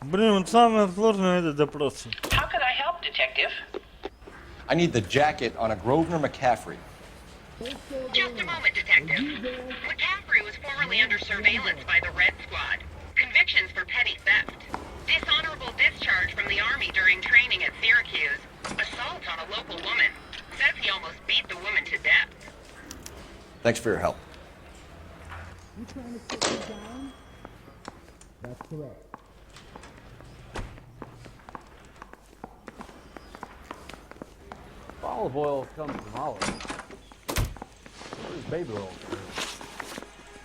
Блин, вот самое сложное это допрос. How can I help, Detective? I need the jacket on a Grosvenor McCaffrey. Just a moment, Detective. McCaffrey was formerly under surveillance by the Red Squad. Convictions for petty theft. Dishonorable discharge from the Army during training at Syracuse. Assault on a local woman. Says he almost beat the woman to death. Thanks for your help. You trying to sit me down? That's correct. Olive oil comes from olives. Where's baby oil?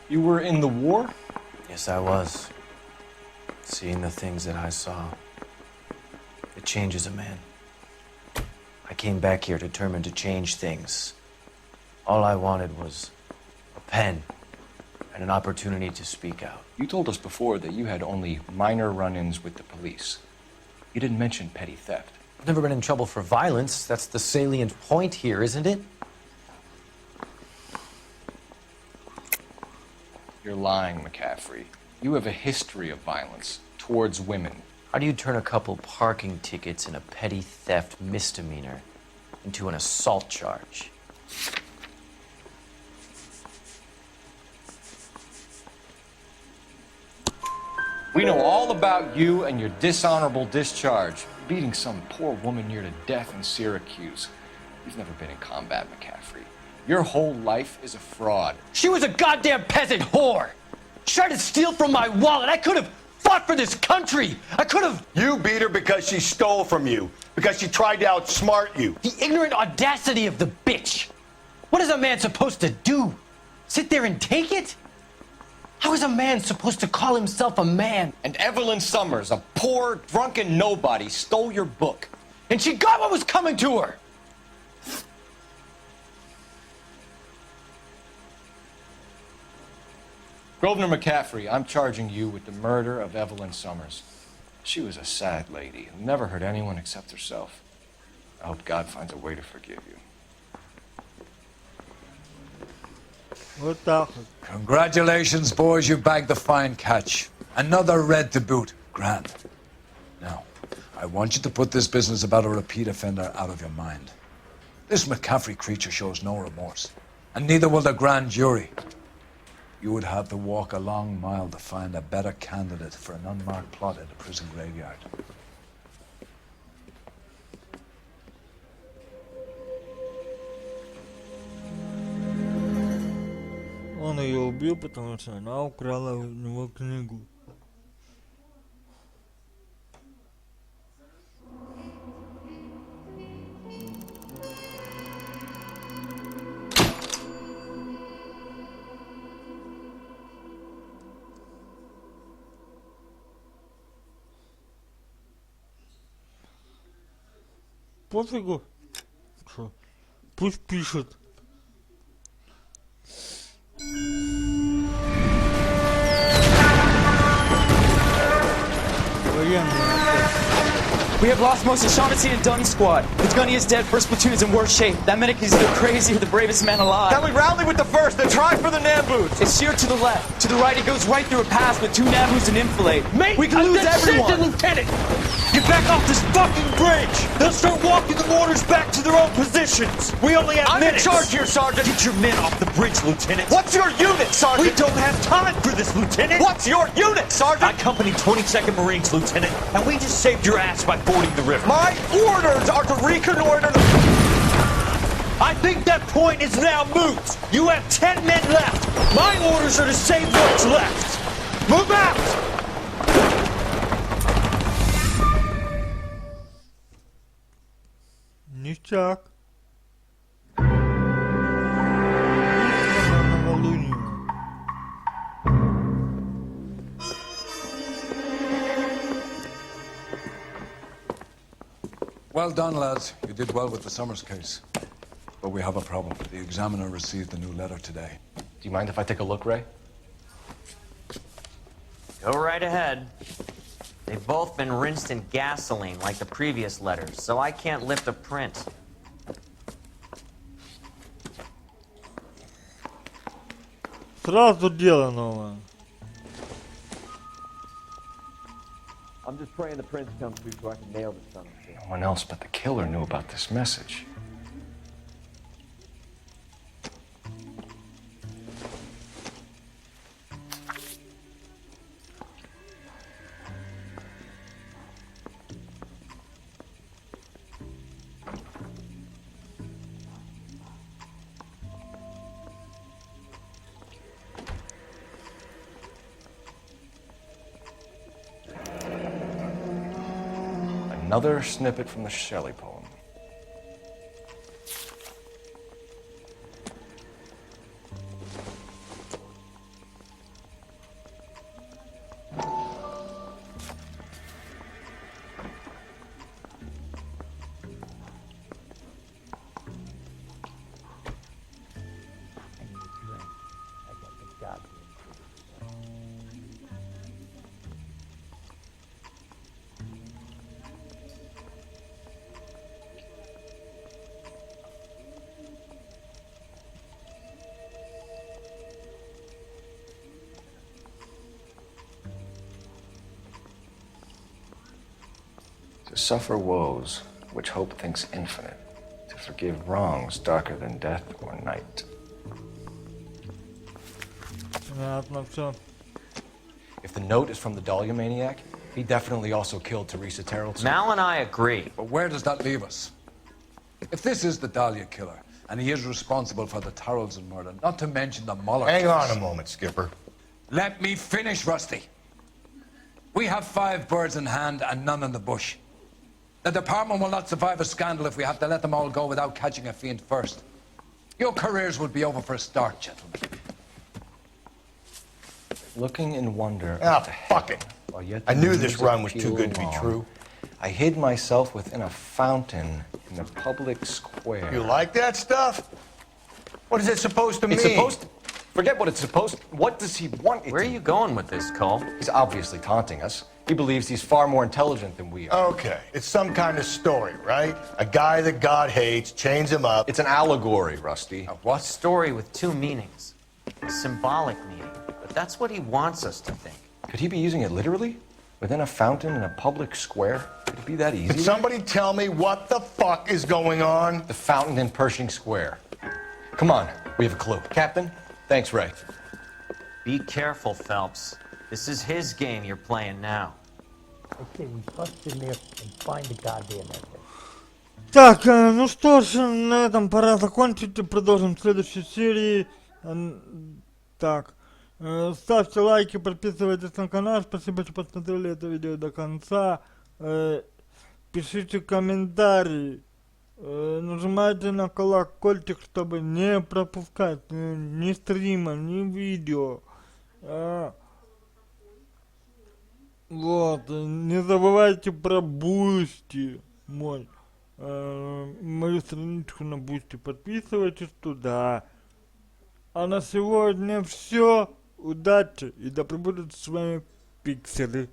You were in the war? Yes, I was. Seeing the things that I saw, it changes a man. I came back here determined to change things. All I wanted was a pen and an opportunity to speak out. You told us before that you had only minor run-ins with the police. You didn't mention petty theft. I've never been in trouble for violence. That's the salient point here, isn't it? You're lying, McCaffrey. You have a history of violence towards women. How do you turn a couple parking tickets in a petty theft misdemeanor? into an assault charge. We know all about you and your dishonorable discharge, beating some poor woman near to death in Syracuse. You've never been in combat, McCaffrey. Your whole life is a fraud. She was a goddamn peasant whore! She tried to steal from my wallet. I could have fought for this country. I could have... You beat her because she stole from you, because she tried to outsmart you. The ignorant audacity of the bitch. What is a man supposed to do? Sit there and take it? How is a man supposed to call himself a man? And Evelyn Summers, a poor, drunken nobody, stole your book. And she got what was coming to her! Grosvenor McCaffrey, I'm charging you with the murder of Evelyn Summers. She was a sad lady who never hurt anyone except herself. I hope God finds a way to forgive you. What the? Congratulations, boys, you bagged the fine catch. Another red to boot. Grand. Now, I want you to put this business about a repeat offender out of your mind. This McCaffrey creature shows no remorse, and neither will the grand jury. You would have to walk a long mile to find a better candidate for an unmarked plot in the prison graveyard. Он ее убил, потому что она украла у него книгу. Пофигу. Что? Пусть пишет. We have lost most of Shaughnessy and Dunn's squad. The gunny is dead, first platoon is in worse shape. That medic is either crazy or the bravest man alive. Then we rally with the first and try for the Nambus. It's sheer to the left. To the right, it goes right through a pass with 2 Nambus and enfilade. Mate, we can lose everyone. Lieutenant! Get back off this fucking bridge! They'll start walking the mortars back to their own positions! We only have minutes! I'm in charge here, Sergeant! Get your men off the bridge, Lieutenant! What's your unit, Sergeant? We don't have time for this, Lieutenant! What's your unit, Sergeant? I company 22nd Marines, Lieutenant, and we just saved your ass by fording the river. My orders are to reconnoiter the... I think that point is now moot! You have 10 men left! My orders are to save what's left! Move out! Ништяк. Well done, lads. You did well with the Summers case. But we have a problem. The examiner received a new letter today. Do you mind if I take a look, Ray? Go right ahead. They've both been rinsed in gasoline like the previous letters, so I can't lift a print. Сразу дело новое. I'm just praying the prince comes through so I can nail this son of a bitch. No one else but the killer knew about this message. Another snippet from the Shelley poem. To suffer woes which hope thinks infinite, to forgive wrongs darker than death or night. If the note is from the Dahlia maniac, he definitely also killed Teresa Terrell. Mal and I agree. But where does that leave us? If this is the Dahlia killer, and he is responsible for the Tarrelson murder, not to mention the Muller Hang case. on a moment, Skipper. Let me finish, Rusty. We have 5 birds in hand and none in the bush. The department will not survive a scandal if we have to let them all go without catching a fiend first. Your careers would be over for a start, gentlemen. Looking in wonder. Ah, fuck it. I knew this run was too good to be true. I hid myself within a fountain in the public square. You like that stuff? What is it supposed to mean? It's supposed to... Forget what it's supposed to... What does he want it Where are you going with this, Cole? He's obviously taunting us. He believes he's far more intelligent than we are. Okay, it's some kind of story, right? A guy that God hates, chains him up. It's an allegory, Rusty. What? Story with 2 meanings. A symbolic meaning. But that's what he wants us to think. Could he be using it literally? Within a fountain in a public square? Could it be that easy? Can somebody tell me what the fuck is going on? The fountain in Pershing Square. Come on, we have a clue. Captain? Thanks, Ray. Be careful, Phelps. This is his game you're playing now. I say we bust in there and find the goddamn evidence. Так, ну что ж, на этом пора закончить. Продолжим в следующей серии. Так, ставьте лайки, подписывайтесь на канал. Спасибо, что посмотрели это видео до конца. Пишите комментарии. Нажимайте на колокольчик, чтобы не пропускать ни стрима, ни видео. Вот, не забывайте про Бусти, мой, мою страничку на Бусти, подписывайтесь туда. А на сегодня все, удачи и да пребудут с вами пиксели.